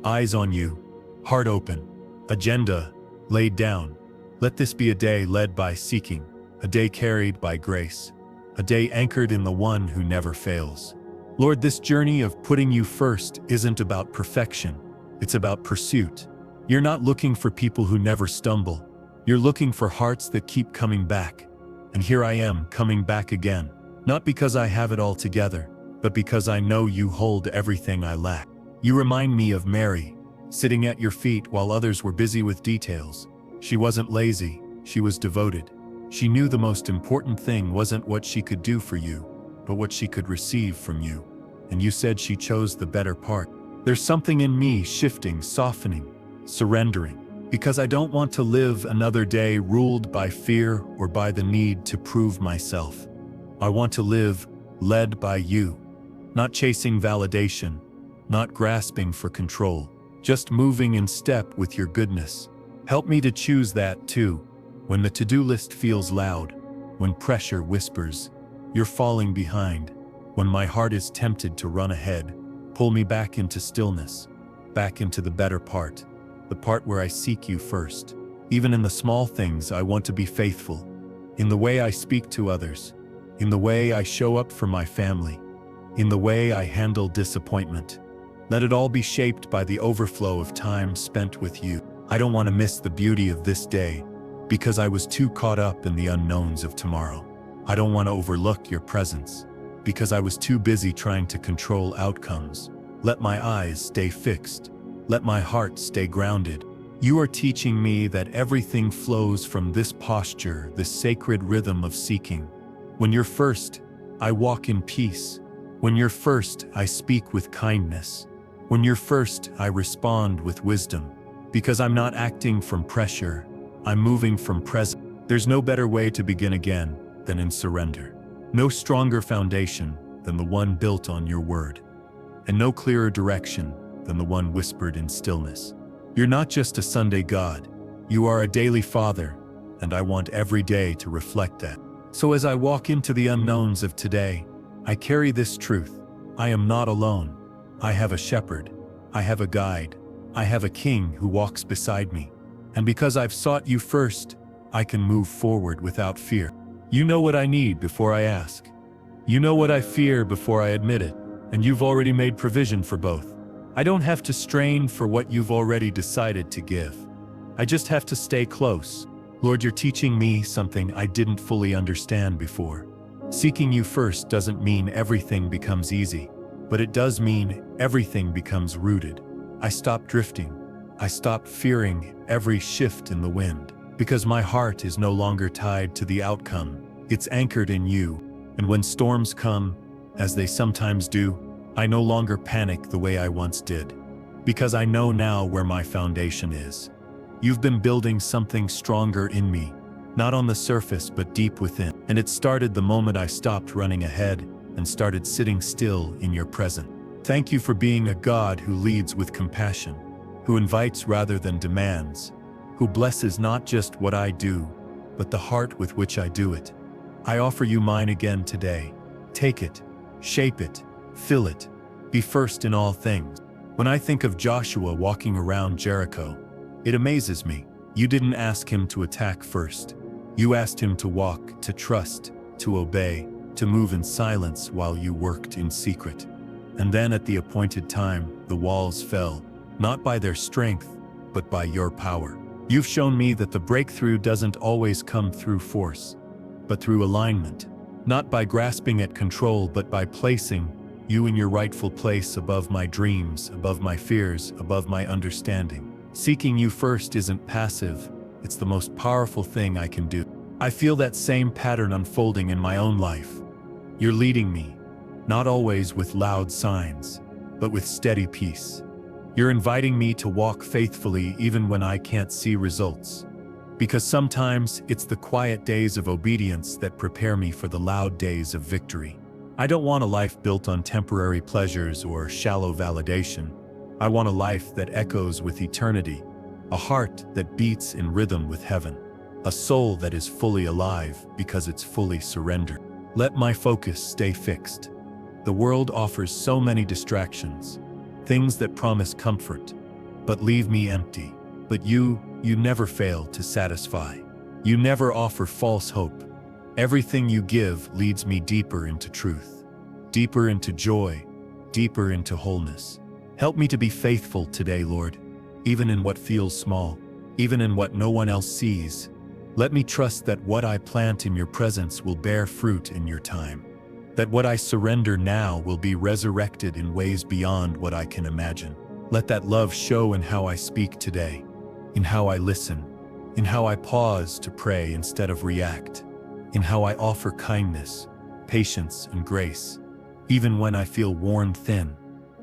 eyes on you, heart open, agenda laid down. Let this be a day led by seeking, a day carried by grace, a day anchored in the one who never fails. Lord, this journey of putting you first isn't about perfection, it's about pursuit. You're not looking for people who never stumble. You're looking for hearts that keep coming back. And here I am, coming back again, not because I have it all together, but because I know you hold everything I lack. You remind me of Mary, sitting at your feet while others were busy with details. She wasn't lazy, she was devoted. She knew the most important thing wasn't what she could do for you, but what she could receive from you. And you said she chose the better part. There's something in me shifting, softening, surrendering, because I don't want to live another day ruled by fear or by the need to prove myself. I want to live led by you, not chasing validation, not grasping for control, just moving in step with your goodness. Help me to choose that too, when the to-do list feels loud, when pressure whispers, you're falling behind, when my heart is tempted to run ahead. Pull me back into stillness, back into the better part, the part where I seek you first. Even in the small things, I want to be faithful. in the way I speak to others, in the way I show up for my family, in the way I handle disappointment. Let it all be shaped by the overflow of time spent with you. I don't want to miss the beauty of this day because I was too caught up in the unknowns of tomorrow. I don't want to overlook your presence because I was too busy trying to control outcomes. Let my eyes stay fixed. Let my heart stay grounded. You are teaching me that everything flows from this posture, this sacred rhythm of seeking. When you're first, I walk in peace. When you're first, I speak with kindness. When you're first, I respond with wisdom. Because I'm not acting from pressure, I'm moving from present. There's no better way to begin again than in surrender. No stronger foundation than the one built on your word. And no clearer direction than the one whispered in stillness. You're not just a Sunday God, you are a daily Father, and I want every day to reflect that. So as I walk into the unknowns of today, I carry this truth. I am not alone. I have a shepherd. I have a guide. I have a king who walks beside me. And because I've sought you first, I can move forward without fear. You know what I need before I ask. You know what I fear before I admit it, and you've already made provision for both. I don't have to strain for what you've already decided to give. I just have to stay close. Lord, you're teaching me something I didn't fully understand before. Seeking you first doesn't mean everything becomes easy, but it does mean everything becomes rooted. I stop drifting. I stop fearing every shift in the wind, because my heart is no longer tied to the outcome. It's anchored in you. And when storms come, as they sometimes do, I no longer panic the way I once did, because I know now where my foundation is. You've been building something stronger in me, not on the surface but deep within. And it started the moment I stopped running ahead and started sitting still in your presence. Thank you for being a God who leads with compassion, who invites rather than demands, who blesses not just what I do, but the heart with which I do it. I offer you mine again today. Take it, shape it, fill it, be first in all things. When I think of Joshua walking around Jericho, it amazes me. You didn't ask him to attack first. You asked him to walk, to trust, to obey, to move in silence while you worked in secret. And then at the appointed time, the walls fell, not by their strength, but by your power. You've shown me that the breakthrough doesn't always come through force, but through alignment, not by grasping at control, but by placing you in your rightful place above my dreams, above my fears, above my understanding. Seeking you first isn't passive, it's the most powerful thing I can do. I feel that same pattern unfolding in my own life. You're leading me, not always with loud signs, but with steady peace. You're inviting me to walk faithfully even when I can't see results. Because sometimes it's the quiet days of obedience that prepare me for the loud days of victory. I don't want a life built on temporary pleasures or shallow validation. I want a life that echoes with eternity, a heart that beats in rhythm with heaven, a soul that is fully alive because it's fully surrendered. Let my focus stay fixed. The world offers so many distractions, things that promise comfort, but leave me empty. But you never fail to satisfy. You never offer false hope. Everything you give leads me deeper into truth, deeper into joy, deeper into wholeness. Help me to be faithful today, Lord, even in what feels small, even in what no one else sees. Let me trust that what I plant in your presence will bear fruit in your time, that what I surrender now will be resurrected in ways beyond what I can imagine. Let that love show in how I speak today, in how I listen, in how I pause to pray instead of react, in how I offer kindness, patience, and grace, even when I feel worn thin.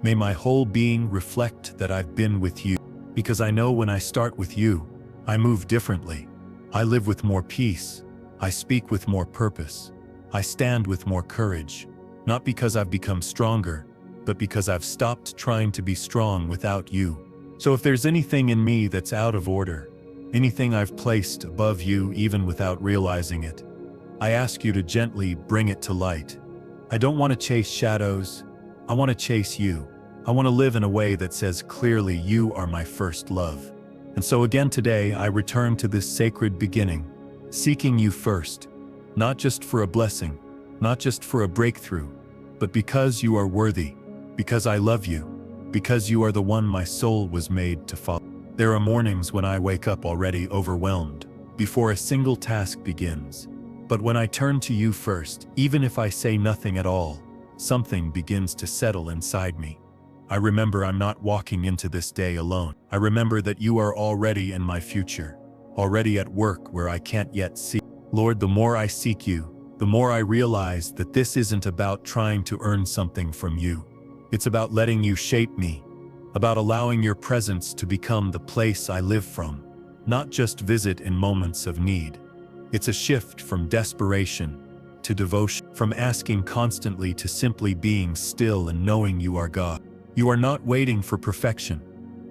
May my whole being reflect that I've been with you, because I know when I start with you, I move differently. I live with more peace. I speak with more purpose. I stand with more courage, not because I've become stronger, but because I've stopped trying to be strong without you. So if there's anything in me that's out of order, anything I've placed above you even without realizing it, I ask you to gently bring it to light. I don't want to chase shadows. I want to chase you. I want to live in a way that says clearly, you are my first love. And so again today, I return to this sacred beginning, seeking you first, Not just for a blessing, not just for a breakthrough, but because you are worthy, because I love you, because you are the one my soul was made to follow. There are mornings when I wake up already overwhelmed, before a single task begins. But when I turn to you first, even if I say nothing at all, something begins to settle inside me. I remember I'm not walking into this day alone. I remember that you are already in my future, already at work where I can't yet see. Lord, the more I seek you, the more I realize that this isn't about trying to earn something from you. It's about letting you shape me, about allowing your presence to become the place I live from, not just visit in moments of need. It's a shift from desperation to devotion, from asking constantly to simply being still and knowing you are God. You are not waiting for perfection.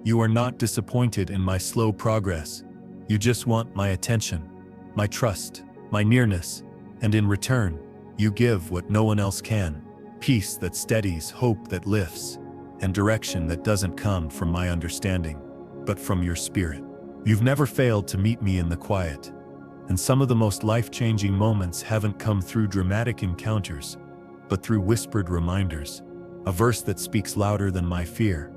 You are not disappointed in my slow progress. You just want my attention, my trust, my nearness, and in return, you give what no one else can: peace that steadies, hope that lifts, and direction that doesn't come from my understanding, but from your Spirit. You've never failed to meet me in the quiet, and some of the most life-changing moments haven't come through dramatic encounters, but through whispered reminders, a verse that speaks louder than my fear,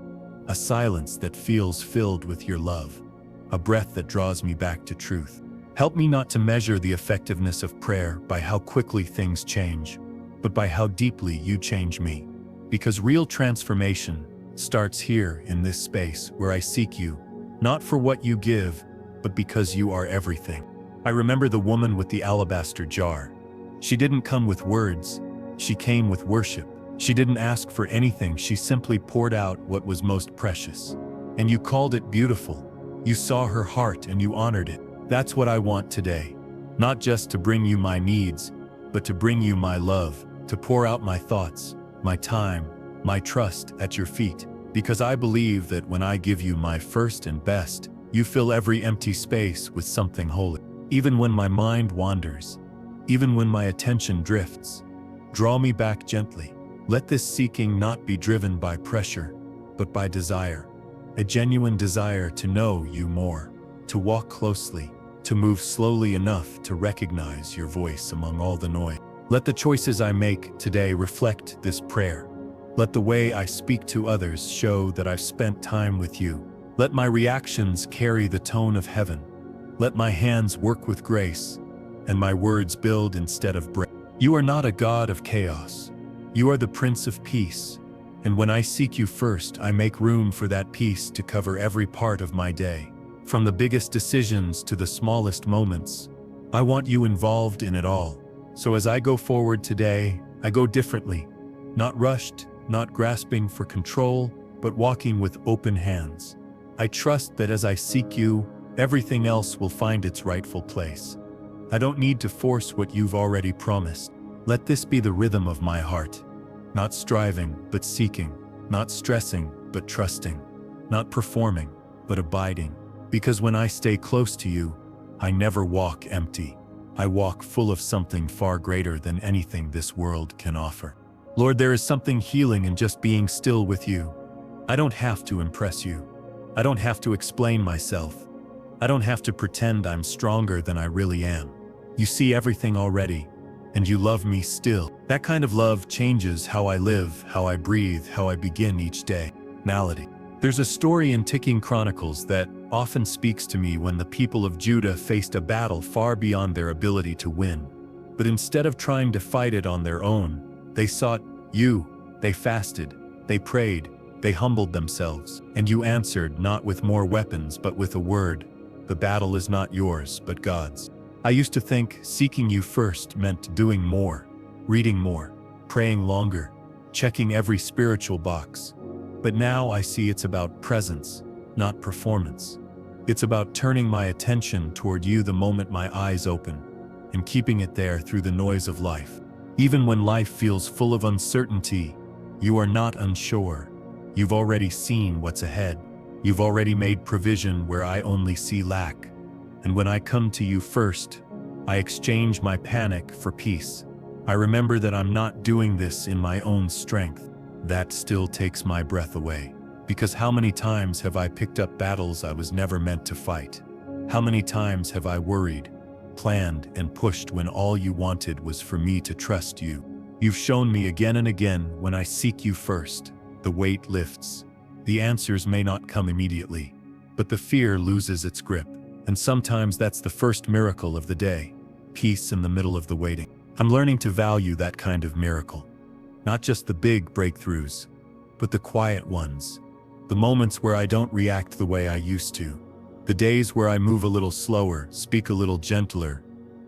a silence that feels filled with your love, a breath that draws me back to truth. Help me not to measure the effectiveness of prayer by how quickly things change, but by how deeply you change me. Because real transformation starts here in this space where I seek you, not for what you give, but because you are everything. I remember the woman with the alabaster jar. She didn't come with words, she came with worship. She didn't ask for anything, she simply poured out what was most precious. And you called it beautiful. You saw her heart and you honored it. That's what I want today. Not just to bring you my needs, but to bring you my love, to pour out my thoughts, my time, my trust at your feet. Because I believe that when I give you my first and best, you fill every empty space with something holy. Even when my mind wanders, even when my attention drifts, draw me back gently. Let this seeking not be driven by pressure, but by desire. A genuine desire to know you more, to walk closely, to move slowly enough to recognize your voice among all the noise. Let the choices I make today reflect this prayer. Let the way I speak to others show that I've spent time with you. Let my reactions carry the tone of heaven. Let my hands work with grace, and my words build instead of break. You are not a God of chaos. You are the Prince of Peace. And when I seek you first, I make room for that peace to cover every part of my day. From the biggest decisions to the smallest moments, I want you involved in it all. So as I go forward today, I go differently. Not rushed, not grasping for control, but walking with open hands. I trust that as I seek you, everything else will find its rightful place. I don't need to force what you've already promised. Let this be the rhythm of my heart. Not striving, but seeking. Not stressing, but trusting. Not performing, but abiding. Because when I stay close to you, I never walk empty. I walk full of something far greater than anything this world can offer. Lord, there is something healing in just being still with you. I don't have to impress you. I don't have to explain myself. I don't have to pretend I'm stronger than I really am. You see everything already, and you love me still. That kind of love changes how I live, how I breathe, how I begin each day. Malady. There's a story in Ticking Chronicles that often speaks to me when the people of Judah faced a battle far beyond their ability to win. But instead of trying to fight it on their own, they sought you. They fasted, they prayed, they humbled themselves. And you answered, not with more weapons, but with a word. The battle is not yours, but God's. I used to think seeking you first meant doing more, reading more, praying longer, checking every spiritual box. But now I see it's about presence, not performance. It's about turning my attention toward you the moment my eyes open, and keeping it there through the noise of life. Even when life feels full of uncertainty, you are not unsure. You've already seen what's ahead. You've already made provision where I only see lack. And when I come to you first, I exchange my panic for peace. I remember that I'm not doing this in my own strength. That still takes my breath away. Because how many times have I picked up battles I was never meant to fight? How many times have I worried, planned, and pushed when all you wanted was for me to trust you. You've shown me again and again when I seek you first, the weight lifts. The answers may not come immediately, but the fear loses its grip. And sometimes that's the first miracle of the day, peace in the middle of the waiting. I'm learning to value that kind of miracle. Not just the big breakthroughs, but the quiet ones. The moments where I don't react the way I used to. The days where I move a little slower, speak a little gentler,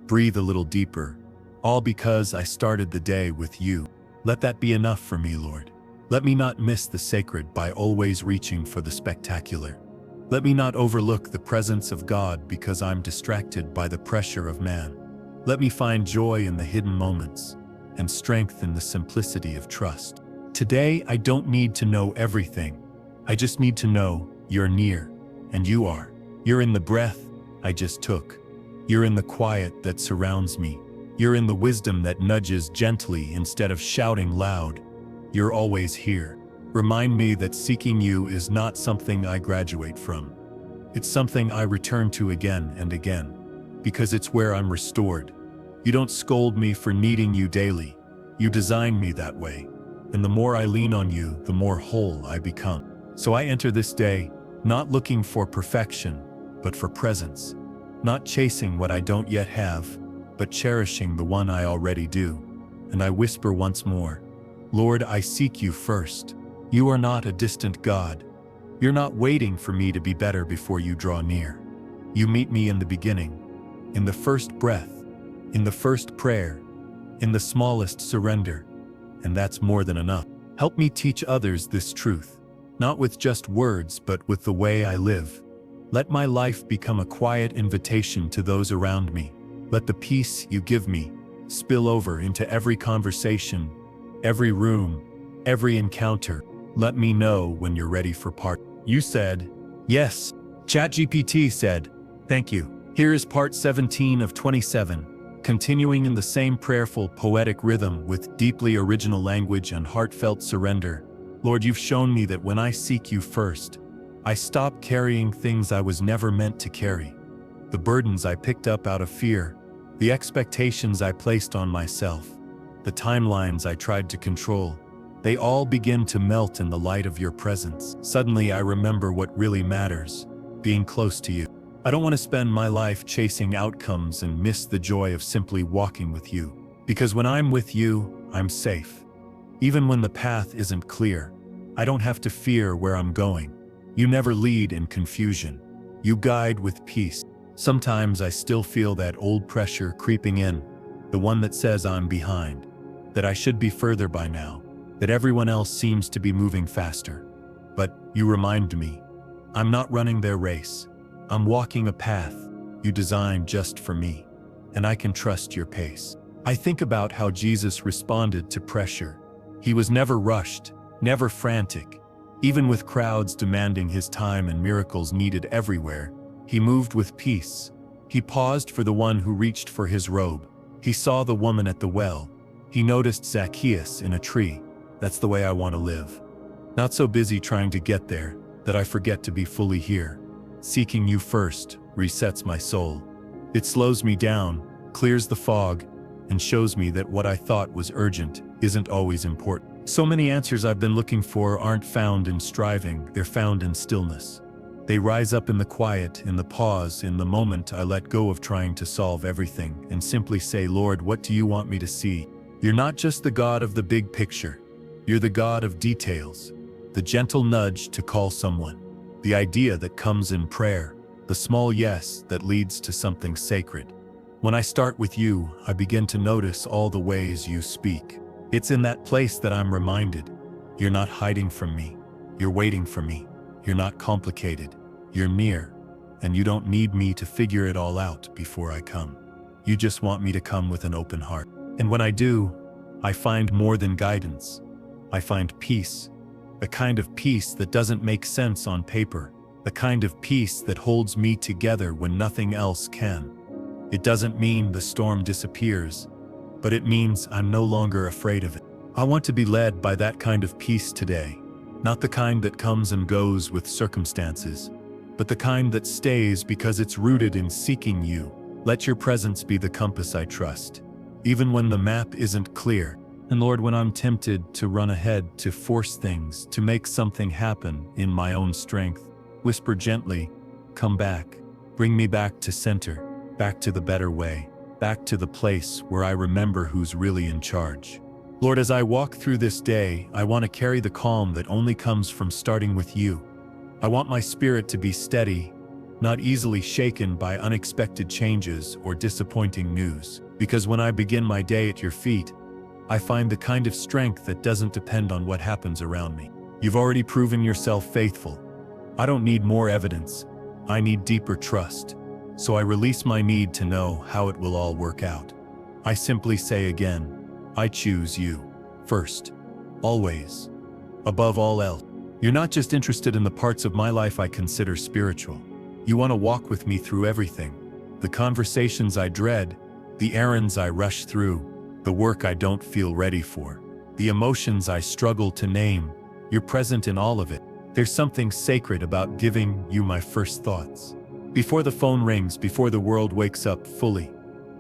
breathe a little deeper. All because I started the day with you. Let that be enough for me, Lord. Let me not miss the sacred by always reaching for the spectacular. Let me not overlook the presence of God because I'm distracted by the pressure of man. Let me find joy in the hidden moments and strength in the simplicity of trust. Today, I don't need to know everything. I just need to know you're near, and you are. You're in the breath I just took. You're in the quiet that surrounds me. You're in the wisdom that nudges gently instead of shouting loud. You're always here. Remind me that seeking you is not something I graduate from. It's something I return to again and again, because it's where I'm restored. You don't scold me for needing you daily. You designed me that way. And the more I lean on you, the more whole I become. So I enter this day, not looking for perfection, but for presence. Not chasing what I don't yet have, but cherishing the one I already do. And I whisper once more, Lord, I seek you first. You are not a distant God. You're not waiting for me to be better before you draw near. You meet me in the beginning, in the first breath, in the first prayer, in the smallest surrender. And that's more than enough. Help me teach others this truth, not with just words, but with the way I live. Let my life become a quiet invitation to those around me. Let the peace you give me spill over into every conversation, every room, every encounter. Let me know when you're ready for part. You said, yes. ChatGPT said, thank you. Here is part 17 of 27, continuing in the same prayerful, poetic rhythm with deeply original language and heartfelt surrender. Lord, you've shown me that when I seek you first, I stop carrying things I was never meant to carry. The burdens I picked up out of fear, the expectations I placed on myself, the timelines I tried to control, they all begin to melt in the light of your presence. Suddenly I remember what really matters, being close to you. I don't want to spend my life chasing outcomes and miss the joy of simply walking with you. Because when I'm with you, I'm safe. Even when the path isn't clear, I don't have to fear where I'm going. You never lead in confusion. You guide with peace. Sometimes I still feel that old pressure creeping in, the one that says I'm behind, that I should be further by now, that everyone else seems to be moving faster. But you remind me, I'm not running their race. I'm walking a path you designed just for me, and I can trust your pace. I think about how Jesus responded to pressure. He was never rushed, never frantic. Even with crowds demanding his time and miracles needed everywhere, he moved with peace. He paused for the one who reached for his robe. He saw the woman at the well. He noticed Zacchaeus in a tree. That's the way I want to live. Not so busy trying to get there that I forget to be fully here. Seeking you first resets my soul. It slows me down, clears the fog, and shows me that what I thought was urgent isn't always important. So many answers I've been looking for aren't found in striving, they're found in stillness. They rise up in the quiet, in the pause, in the moment I let go of trying to solve everything and simply say, Lord, what do you want me to see? You're not just the God of the big picture. You're the God of details, the gentle nudge to call someone, the idea that comes in prayer, the small yes that leads to something sacred. When I start with you, I begin to notice all the ways you speak. It's in that place that I'm reminded, you're not hiding from me, you're waiting for me. You're not complicated, you're near, and you don't need me to figure it all out before I come. You just want me to come with an open heart. And when I do, I find more than guidance. I find peace, the kind of peace that doesn't make sense on paper, the kind of peace that holds me together when nothing else can. It doesn't mean the storm disappears, but it means I'm no longer afraid of it. I want to be led by that kind of peace today. Not the kind that comes and goes with circumstances, but the kind that stays because it's rooted in seeking you, Let your presence be the compass I trust, even when the map isn't clear. And Lord, when I'm tempted to run ahead, to force things, to make something happen in my own strength, whisper gently, come back. Bring me back to center, back to the better way, back to the place where I remember who's really in charge. Lord, as I walk through this day, I want to carry the calm that only comes from starting with you. I want my spirit to be steady, not easily shaken by unexpected changes or disappointing news. Because when I begin my day at your feet, I find the kind of strength that doesn't depend on what happens around me. You've already proven yourself faithful. I don't need more evidence. I need deeper trust. So I release my need to know how it will all work out. I simply say again, I choose you. First. Always. Above all else. You're not just interested in the parts of my life I consider spiritual. You want to walk with me through everything. The conversations I dread, the errands I rush through, the work I don't feel ready for, the emotions I struggle to name. You're present in all of it. There's something sacred about giving you my first thoughts. Before the phone rings, before the world wakes up fully,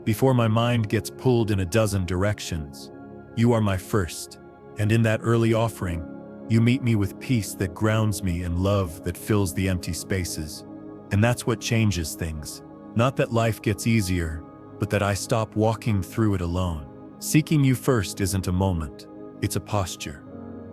before my mind gets pulled in a dozen directions, you are my first. And in that early offering, you meet me with peace that grounds me and love that fills the empty spaces. And that's what changes things. Not that life gets easier, but that I stop walking through it alone. Seeking you first isn't a moment, it's a posture.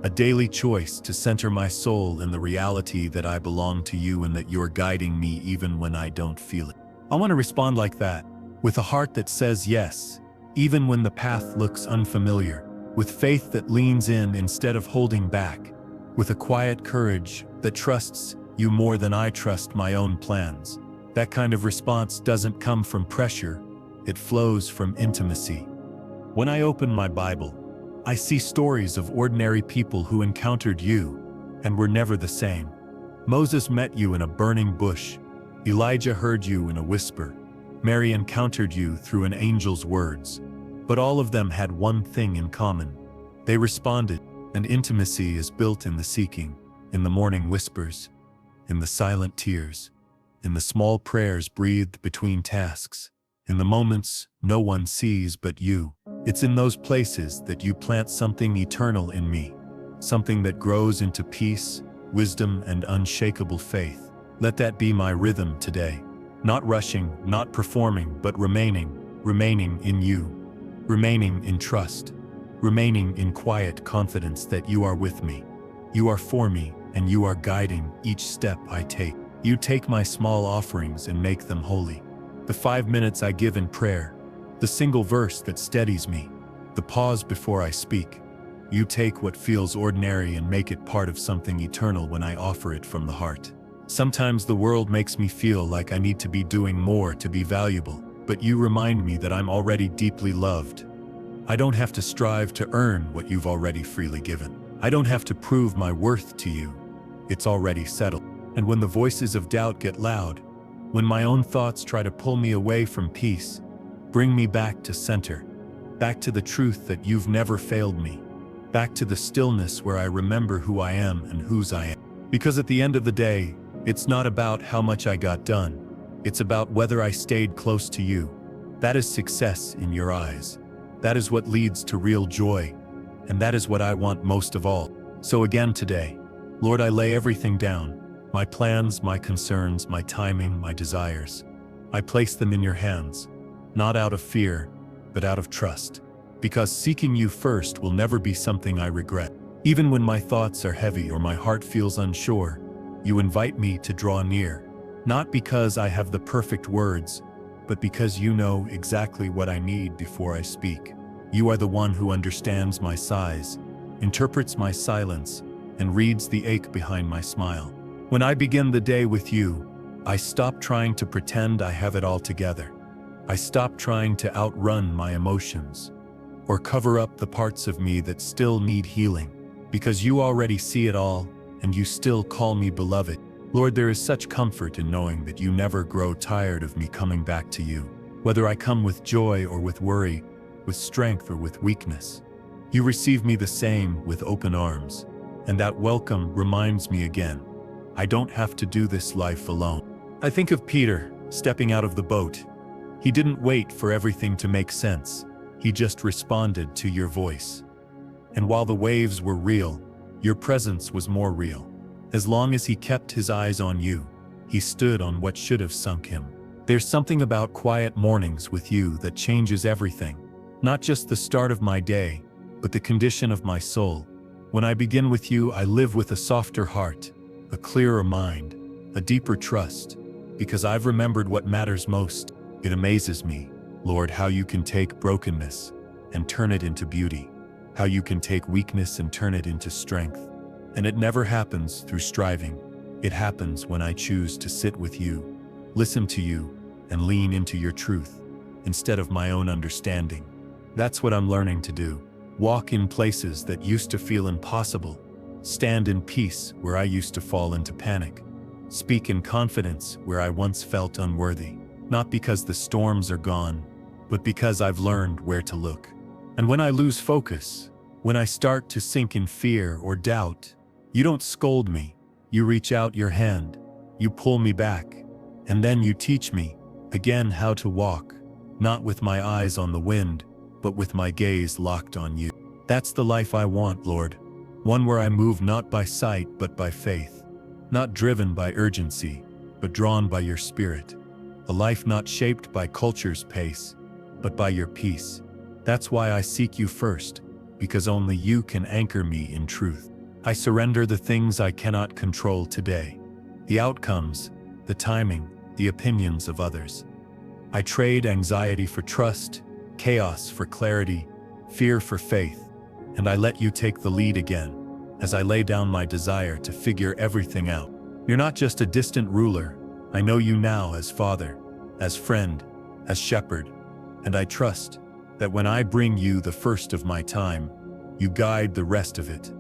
A daily choice to center my soul in the reality that I belong to you and that you're guiding me even when I don't feel it. I want to respond like that, with a heart that says yes, even when the path looks unfamiliar, with faith that leans in instead of holding back, with a quiet courage that trusts you more than I trust my own plans. That kind of response doesn't come from pressure, it flows from intimacy. When I open my Bible, I see stories of ordinary people who encountered you and were never the same. Moses met you in a burning bush. Elijah heard you in a whisper. Mary encountered you through an angel's words. But all of them had one thing in common. They responded, and intimacy is built in the seeking, in the morning whispers, in the silent tears, in the small prayers breathed between tasks, in the moments no one sees but you. It's in those places that you plant something eternal in me, something that grows into peace, wisdom, and unshakable faith. Let that be my rhythm today. Not rushing, not performing, but remaining in you, remaining in trust, remaining in quiet confidence that you are with me. You are for me, and you are guiding each step I take. You take my small offerings and make them holy. The 5 minutes I give in prayer, the single verse that steadies me, the pause before I speak. You take what feels ordinary and make it part of something eternal when I offer it from the heart. Sometimes the world makes me feel like I need to be doing more to be valuable, but you remind me that I'm already deeply loved. I don't have to strive to earn what you've already freely given. I don't have to prove my worth to you. It's already settled. And when the voices of doubt get loud, when my own thoughts try to pull me away from peace, bring me back to center, back to the truth that you've never failed me, back to the stillness where I remember who I am and whose I am. Because at the end of the day, it's not about how much I got done. It's about whether I stayed close to you. That is success in your eyes. That is what leads to real joy. And that is what I want most of all. So again today, Lord, I lay everything down. My plans, my concerns, my timing, my desires. I place them in your hands, not out of fear, but out of trust. Because seeking you first will never be something I regret. Even when my thoughts are heavy or my heart feels unsure, you invite me to draw near. Not because I have the perfect words, but because you know exactly what I need before I speak. You are the one who understands my sighs, interprets my silence, and reads the ache behind my smile. When I begin the day with you, I stop trying to pretend I have it all together. I stop trying to outrun my emotions or cover up the parts of me that still need healing, because you already see it all and you still call me beloved. Lord, there is such comfort in knowing that you never grow tired of me coming back to you. Whether I come with joy or with worry, with strength or with weakness, you receive me the same with open arms. And that welcome reminds me again, I don't have to do this life alone. I think of Peter stepping out of the boat. He didn't wait for everything to make sense. He just responded to your voice. And while the waves were real, your presence was more real. As long as he kept his eyes on you, he stood on what should have sunk him. There's something about quiet mornings with you that changes everything. Not just the start of my day, but the condition of my soul. When I begin with you, I live with a softer heart, a clearer mind, a deeper trust, because I've remembered what matters most. It amazes me, Lord, how you can take brokenness and turn it into beauty, how you can take weakness and turn it into strength. And it never happens through striving. It happens when I choose to sit with you, listen to you, and lean into your truth, instead of my own understanding. That's what I'm learning to do. Walk in places that used to feel impossible. Stand in peace where I used to fall into panic. Speak in confidence where I once felt unworthy. Not because the storms are gone, but because I've learned where to look. And when I lose focus, when I start to sink in fear or doubt, you don't scold me. You reach out your hand. You pull me back. And then you teach me, again, how to walk, not with my eyes on the wind, but with my gaze locked on you. That's the life I want, Lord. One where I move not by sight, but by faith. Not driven by urgency, but drawn by your spirit. A life not shaped by culture's pace, but by your peace. That's why I seek you first, because only you can anchor me in truth. I surrender the things I cannot control today. The outcomes, the timing, the opinions of others. I trade anxiety for trust, chaos for clarity, fear for faith, and I let you take the lead again, as I lay down my desire to figure everything out. You're not just a distant ruler. I know you now as Father, as friend, as shepherd, and I trust that when I bring you the first of my time, you guide the rest of it.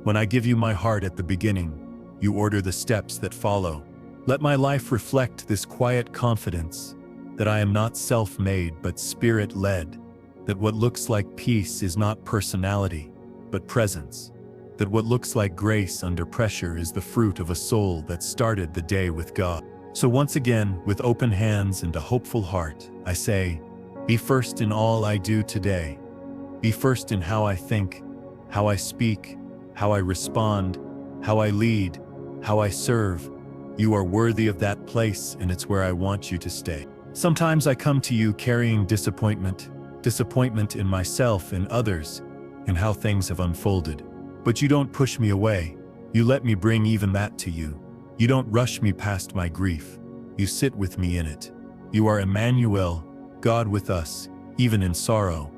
When I give you my heart at the beginning, you order the steps that follow. Let my life reflect this quiet confidence that I am not self-made but spirit-led, that what looks like peace is not personality, but presence, that what looks like grace under pressure is the fruit of a soul that started the day with God. So once again, with open hands and a hopeful heart, I say, be first in all I do today. Be first in how I think, how I speak, how I respond, how I lead, how I serve. You are worthy of that place, and it's where I want you to stay. Sometimes I come to you carrying disappointment in myself and others, and how things have unfolded. But you don't push me away. You let me bring even that to you. You don't rush me past my grief. You sit with me in it. You are Emmanuel, God with us, even in sorrow.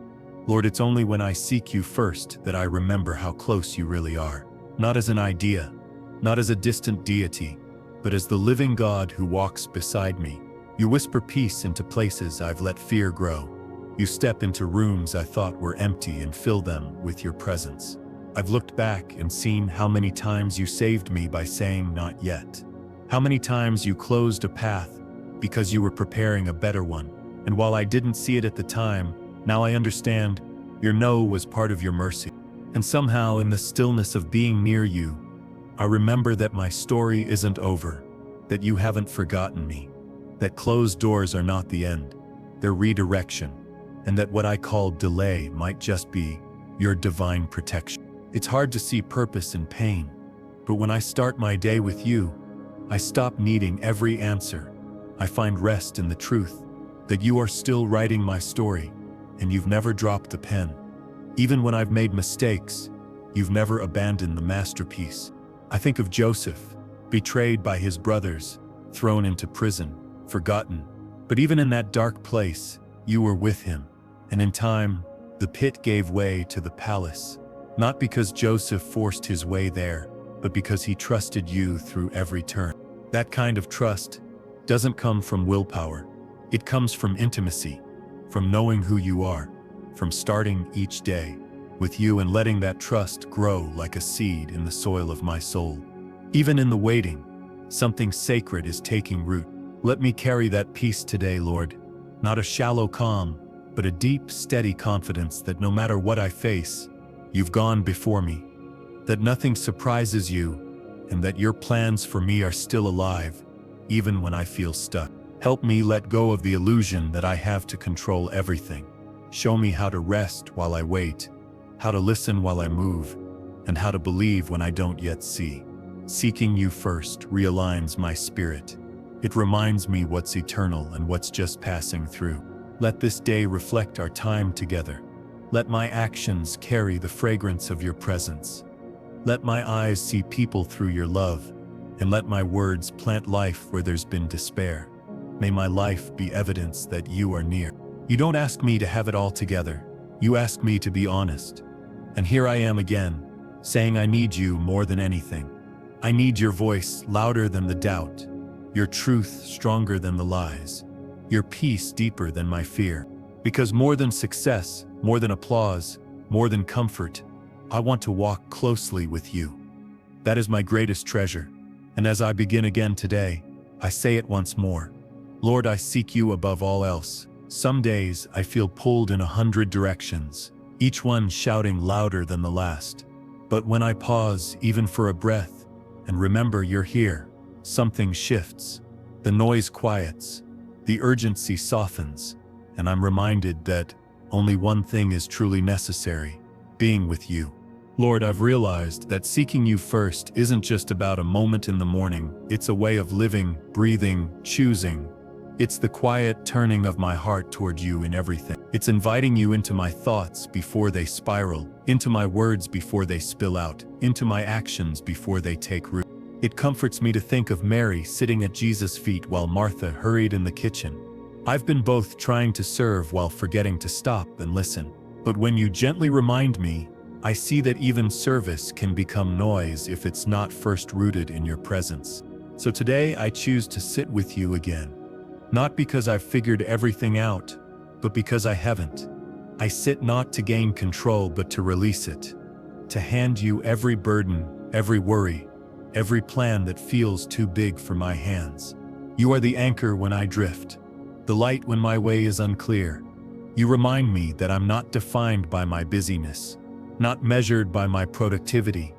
Lord, it's only when I seek you first that I remember how close you really are. Not as an idea, not as a distant deity, but as the living God who walks beside me. You whisper peace into places I've let fear grow. You step into rooms I thought were empty and fill them with your presence. I've looked back and seen how many times you saved me by saying not yet. How many times you closed a path because you were preparing a better one. And while I didn't see it at the time, now I understand your no was part of your mercy. And somehow in the stillness of being near you, I remember that my story isn't over, that you haven't forgotten me, that closed doors are not the end, they're redirection, and that what I call delay might just be your divine protection. It's hard to see purpose in pain, but when I start my day with you, I stop needing every answer. I find rest in the truth that you are still writing my story, and you've never dropped the pen. Even when I've made mistakes, you've never abandoned the masterpiece. I think of Joseph, betrayed by his brothers, thrown into prison, forgotten. But even in that dark place, you were with him. And in time, the pit gave way to the palace. Not because Joseph forced his way there, but because he trusted you through every turn. That kind of trust doesn't come from willpower. It comes from intimacy, from knowing who you are, from starting each day with you and letting that trust grow like a seed in the soil of my soul. Even in the waiting, something sacred is taking root. Let me carry that peace today, Lord. Not a shallow calm, but a deep, steady confidence that no matter what I face, you've gone before me, that nothing surprises you, and that your plans for me are still alive, even when I feel stuck. Help me let go of the illusion that I have to control everything. Show me how to rest while I wait, how to listen while I move, and how to believe when I don't yet see. Seeking you first realigns my spirit. It reminds me what's eternal and what's just passing through. Let this day reflect our time together. Let my actions carry the fragrance of your presence. Let my eyes see people through your love, and let my words plant life where there's been despair. May my life be evidence that you are near. You don't ask me to have it all together. You ask me to be honest. And here I am again, saying I need you more than anything. I need your voice louder than the doubt, your truth stronger than the lies, your peace deeper than my fear. Because more than success, more than applause, more than comfort, I want to walk closely with you. That is my greatest treasure. And as I begin again today, I say it once more. Lord, I seek you above all else. Some days I feel pulled in 100 directions, each one shouting louder than the last. But when I pause, even for a breath, and remember you're here, something shifts. The noise quiets, the urgency softens, and I'm reminded that only one thing is truly necessary: being with you. Lord, I've realized that seeking you first isn't just about a moment in the morning. It's a way of living, breathing, choosing. It's the quiet turning of my heart toward you in everything. It's inviting you into my thoughts before they spiral, into my words before they spill out, into my actions before they take root. It comforts me to think of Mary sitting at Jesus' feet while Martha hurried in the kitchen. I've been both trying to serve while forgetting to stop and listen. But when you gently remind me, I see that even service can become noise if it's not first rooted in your presence. So today I choose to sit with you again. Not because I've figured everything out, but because I haven't. I sit not to gain control, but to release it. To hand you every burden, every worry, every plan that feels too big for my hands. You are the anchor when I drift, the light when my way is unclear. You remind me that I'm not defined by my busyness, not measured by my productivity,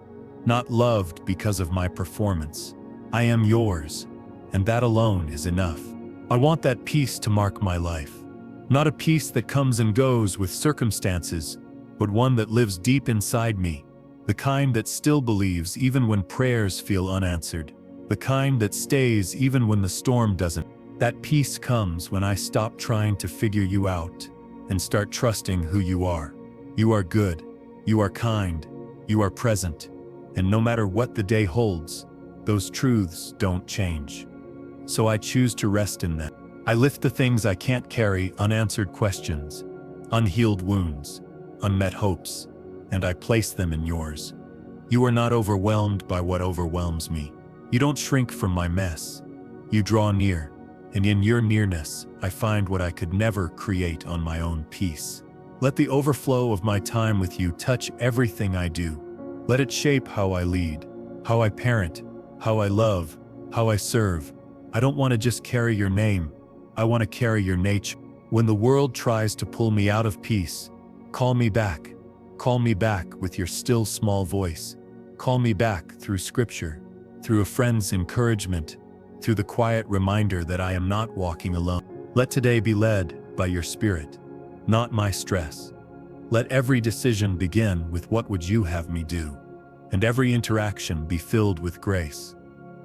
not loved because of my performance. I am yours, and that alone is enough. I want that peace to mark my life. Not a peace that comes and goes with circumstances, but one that lives deep inside me. The kind that still believes even when prayers feel unanswered. The kind that stays even when the storm doesn't. That peace comes when I stop trying to figure you out and start trusting who you are. You are good. You are kind. You are present. And no matter what the day holds, those truths don't change. So I choose to rest in them. I lift the things I can't carry, unanswered questions, unhealed wounds, unmet hopes, and I place them in yours. You are not overwhelmed by what overwhelms me. You don't shrink from my mess. You draw near, and in your nearness, I find what I could never create on my own. Peace. Let the overflow of my time with you touch everything I do. Let it shape how I lead, how I parent, how I love, how I serve. I don't want to just carry your name. I want to carry your nature. When the world tries to pull me out of peace, call me back. Call me back with your still small voice. Call me back through scripture, through a friend's encouragement, through the quiet reminder that I am not walking alone. Let today be led by your spirit, not my stress. Let every decision begin with what would you have me do, and every interaction be filled with grace.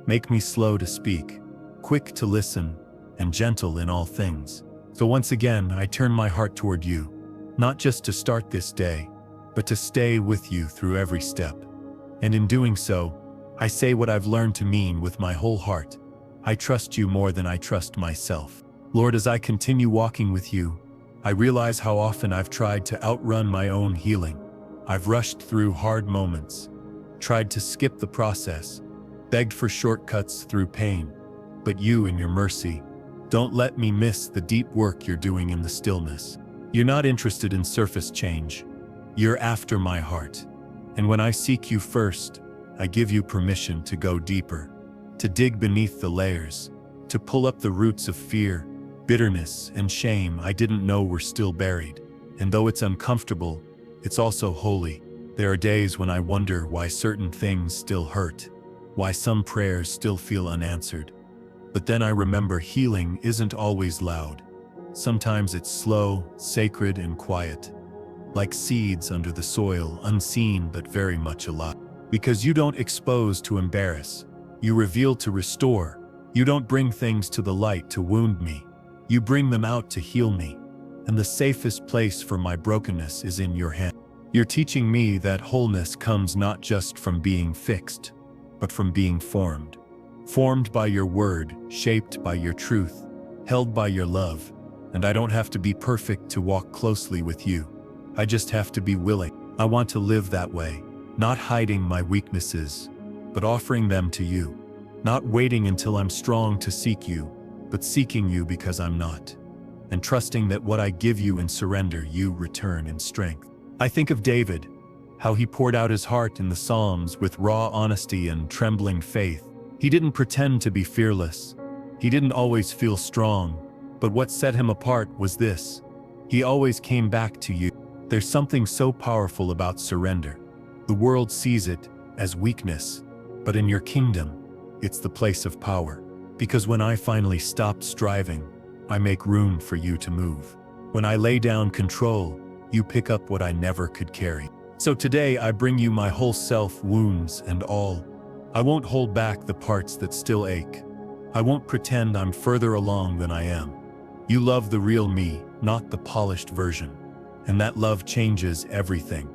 Make me slow to speak, quick to listen, and gentle in all things. So once again, I turn my heart toward you, not just to start this day, but to stay with you through every step. And in doing so, I say what I've learned to mean with my whole heart. I trust you more than I trust myself. Lord, as I continue walking with you, I realize how often I've tried to outrun my own healing. I've rushed through hard moments, tried to skip the process, begged for shortcuts through pain. But you, in your mercy, don't let me miss the deep work you're doing in the stillness. You're not interested in surface change. You're after my heart. And when I seek you first, I give you permission to go deeper, to dig beneath the layers, to pull up the roots of fear, bitterness, and shame I didn't know were still buried. And though it's uncomfortable, it's also holy. There are days when I wonder why certain things still hurt, why some prayers still feel unanswered. But then I remember healing isn't always loud. Sometimes it's slow, sacred, and quiet. Like seeds under the soil, unseen but very much alive. Because you don't expose to embarrass. You reveal to restore. You don't bring things to the light to wound me. You bring them out to heal me. And the safest place for my brokenness is in your hand. You're teaching me that wholeness comes not just from being fixed, but from being formed. Formed by your word, shaped by your truth, held by your love. And I don't have to be perfect to walk closely with you. I just have to be willing. I want to live that way, not hiding my weaknesses, but offering them to you. Not waiting until I'm strong to seek you, but seeking you because I'm not. And trusting that what I give you in surrender, you return in strength. I think of David, how he poured out his heart in the Psalms with raw honesty and trembling faith. He didn't pretend to be fearless. He didn't always feel strong, but what set him apart was this: he always came back to you. There's something so powerful about surrender. The world sees it as weakness, but in your kingdom, it's the place of power. Because when I finally stop striving, I make room for you to move. When I lay down control, you pick up what I never could carry. So today I bring you my whole self, wounds and all. I won't hold back the parts that still ache. I won't pretend I'm further along than I am. You love the real me, not the polished version. And that love changes everything.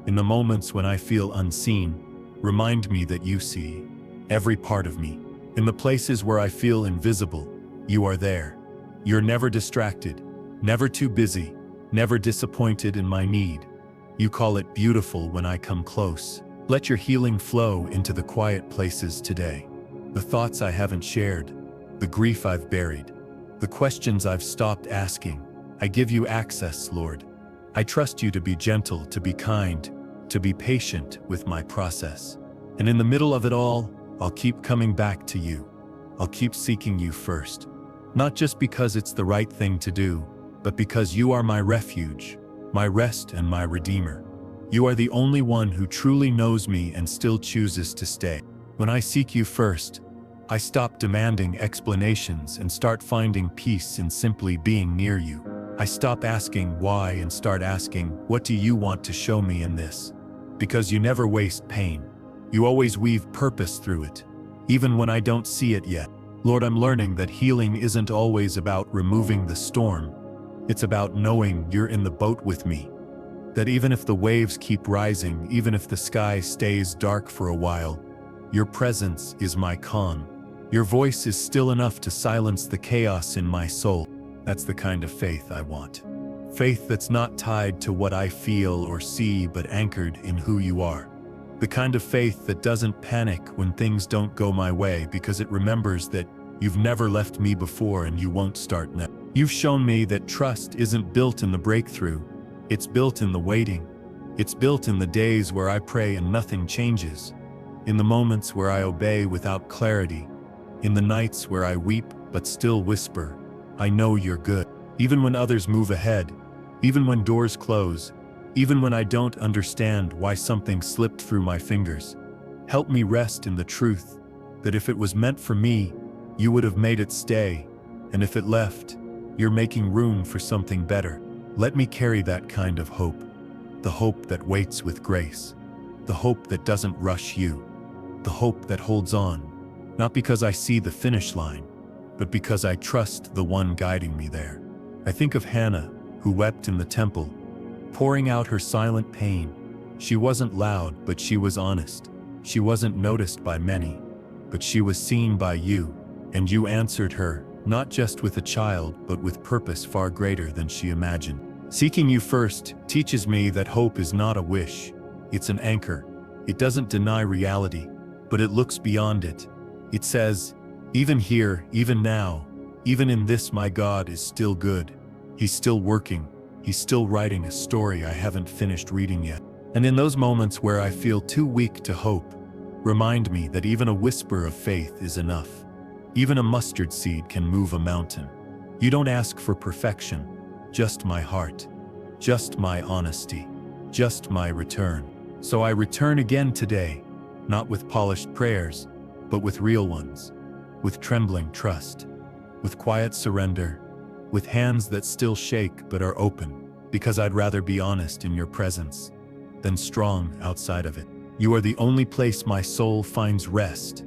In the moments when I feel unseen, remind me that you see every part of me. In the places where I feel invisible, you are there. You're never distracted, never too busy, never disappointed in my need. You call it beautiful when I come close. Let your healing flow into the quiet places today. The thoughts I haven't shared, the grief I've buried, the questions I've stopped asking. I give you access, Lord. I trust you to be gentle, to be kind, to be patient with my process. And in the middle of it all, I'll keep coming back to you. I'll keep seeking you first. Not just because it's the right thing to do, but because you are my refuge, my rest and my redeemer. You are the only one who truly knows me and still chooses to stay. When I seek you first, I stop demanding explanations and start finding peace in simply being near you. I stop asking why and start asking, what do you want to show me in this? Because you never waste pain. You always weave purpose through it, even when I don't see it yet. Lord, I'm learning that healing isn't always about removing the storm. It's about knowing you're in the boat with me. That even if the waves keep rising, even if the sky stays dark for a while, your presence is my calm. Your voice is still enough to silence the chaos in my soul. That's the kind of faith I want. Faith that's not tied to what I feel or see, but anchored in who you are. The kind of faith that doesn't panic when things don't go my way because it remembers that you've never left me before and you won't start now. You've shown me that trust isn't built in the breakthrough. It's built in the waiting. It's built in the days where I pray and nothing changes. In the moments where I obey without clarity. In the nights where I weep but still whisper, I know you're good. Even when others move ahead, even when doors close, even when I don't understand why something slipped through my fingers. Help me rest in the truth that if it was meant for me, you would have made it stay, and if it left, you're making room for something better. Let me carry that kind of hope, the hope that waits with grace, the hope that doesn't rush you, the hope that holds on, not because I see the finish line, but because I trust the one guiding me there. I think of Hannah, who wept in the temple, pouring out her silent pain. She wasn't loud, but she was honest. She wasn't noticed by many, but she was seen by you, and you answered her, not just with a child, but with purpose far greater than she imagined. Seeking you first teaches me that hope is not a wish, it's an anchor. It doesn't deny reality, but it looks beyond it. It says, even here, even now, even in this, my God is still good. He's still working. He's still writing a story I haven't finished reading yet. And in those moments where I feel too weak to hope, remind me that even a whisper of faith is enough. Even a mustard seed can move a mountain. You don't ask for perfection, just my heart, just my honesty, just my return. So I return again today, not with polished prayers, but with real ones. with trembling trust, with quiet surrender, with hands that still shake but are open, because I'd rather be honest in your presence than strong outside of it. You are the only place my soul finds rest,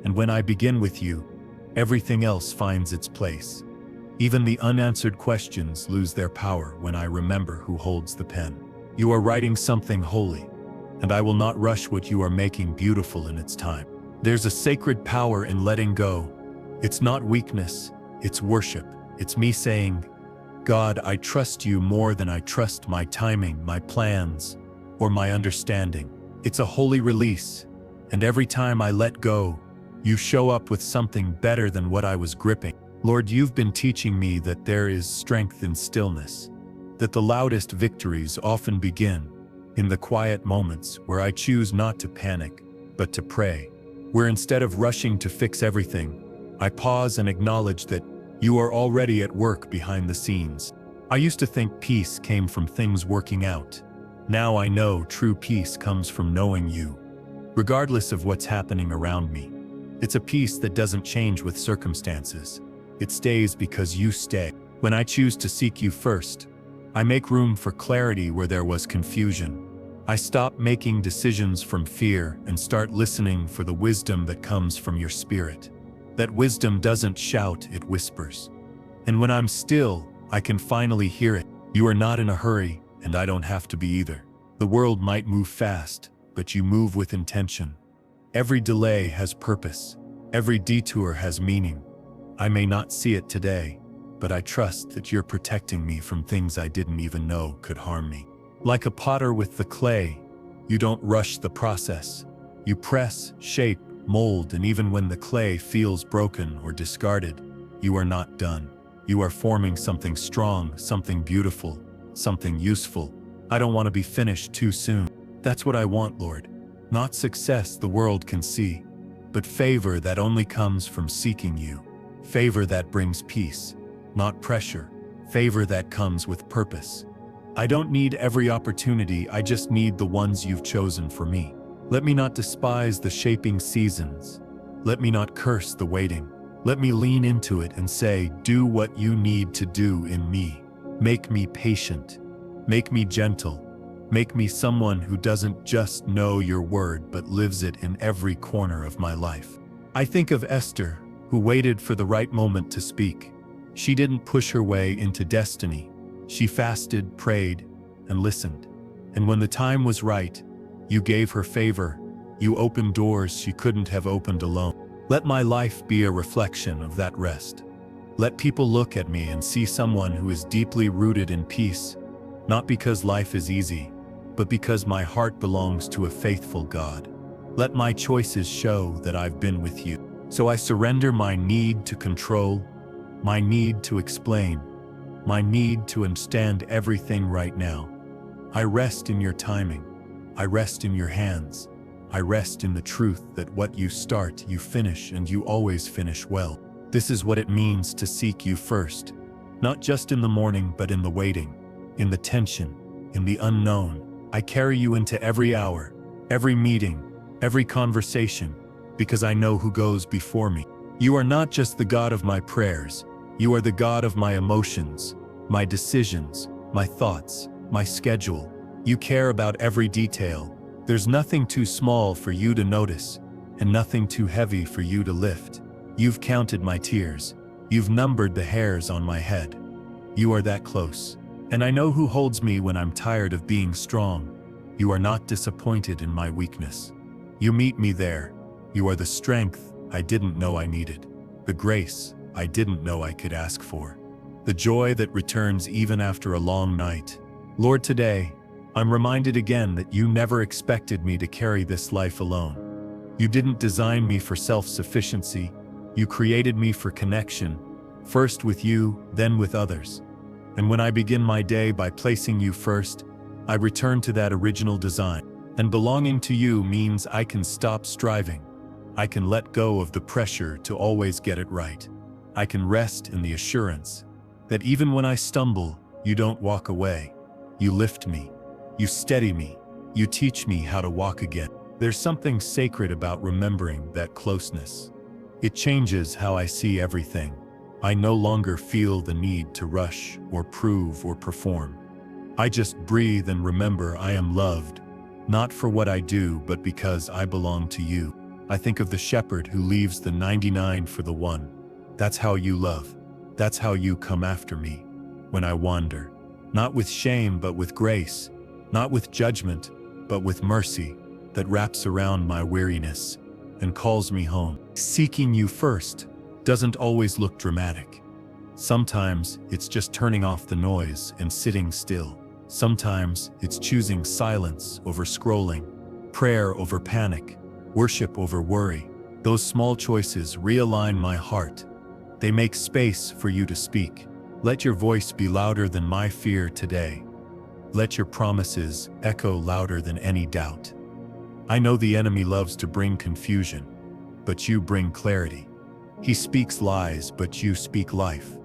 and when I begin with you, everything else finds its place. Even the unanswered questions lose their power when I remember who holds the pen. You are writing something holy, and I will not rush what you are making beautiful in its time. There's a sacred power in letting go. It's not weakness, it's worship. It's me saying, God, I trust you more than I trust my timing, my plans, or my understanding. It's a holy release, and every time I let go, you show up with something better than what I was gripping. Lord, you've been teaching me that there is strength in stillness, that the loudest victories often begin in the quiet moments where I choose not to panic, but to pray, where instead of rushing to fix everything, I pause and acknowledge that you are already at work behind the scenes. I used to think peace came from things working out. Now I know true peace comes from knowing you, regardless of what's happening around me. It's a peace that doesn't change with circumstances. It stays because you stay. When I choose to seek you first, I make room for clarity where there was confusion. I stop making decisions from fear and start listening for the wisdom that comes from your spirit. That wisdom doesn't shout, it whispers. And when I'm still, I can finally hear it. You are not in a hurry, and I don't have to be either. The world might move fast, but you move with intention. Every delay has purpose. Every detour has meaning. I may not see it today, but I trust that you're protecting me from things I didn't even know could harm me. Like a potter with the clay, you don't rush the process. You press, shape, mold, and even when the clay feels broken or discarded, you are not done. You are forming something strong, something beautiful, something useful. I don't want to be finished too soon. That's what I want, Lord. Not success the world can see, but favor that only comes from seeking you. Favor that brings peace, not pressure. Favor that comes with purpose. I don't need every opportunity, I just need the ones you've chosen for me. Let me not despise the shaping seasons. Let me not curse the waiting. Let me lean into it and say, do what you need to do in me. Make me patient. Make me gentle. Make me someone who doesn't just know your word but lives it in every corner of my life. I think of Esther, who waited for the right moment to speak. She didn't push her way into destiny. She fasted, prayed, and listened. And when the time was right, you gave her favor. You opened doors she couldn't have opened alone. Let my life be a reflection of that rest. Let people look at me and see someone who is deeply rooted in peace, not because life is easy, but because my heart belongs to a faithful God. Let my choices show that I've been with you. So I surrender my need to control, my need to explain, my need to understand everything right now. I rest in your timing. I rest in your hands. I rest in the truth that what you start, you finish, and you always finish well. This is what it means to seek you first, not just in the morning, but in the waiting, in the tension, in the unknown. I carry you into every hour, every meeting, every conversation, because I know who goes before me. You are not just the God of my prayers, you are the God of my emotions, my decisions, my thoughts, my schedule. You care about every detail. There's nothing too small for you to notice, and nothing too heavy for you to lift. You've counted my tears. You've numbered the hairs on my head. You are that close. And I know who holds me when I'm tired of being strong. You are not disappointed in my weakness. You meet me there. You are the strength I didn't know I needed, the grace I didn't know I could ask for, the joy that returns even after a long night. Lord, today, I'm reminded again that you never expected me to carry this life alone. You didn't design me for self-sufficiency. You created me for connection, first with you, then with others. And when I begin my day by placing you first, I return to that original design. And belonging to you means I can stop striving. I can let go of the pressure to always get it right. I can rest in the assurance that even when I stumble, you don't walk away. You lift me. You steady me. You teach me how to walk again. There's something sacred about remembering that closeness. It changes how I see everything. I no longer feel the need to rush or prove or perform. I just breathe and remember I am loved, not for what I do, but because I belong to you. I think of the shepherd who leaves the 99 for the one. That's how you love. That's how you come after me when I wander. Not with shame, but with grace. Not with judgment, but with mercy that wraps around my weariness and calls me home. Seeking you first doesn't always look dramatic. Sometimes it's just turning off the noise and sitting still. Sometimes it's choosing silence over scrolling, prayer over panic, worship over worry. Those small choices realign my heart. They make space for you to speak. Let your voice be louder than my fear today. Let your promises echo louder than any doubt. I know the enemy loves to bring confusion, but you bring clarity. He speaks lies, but you speak life.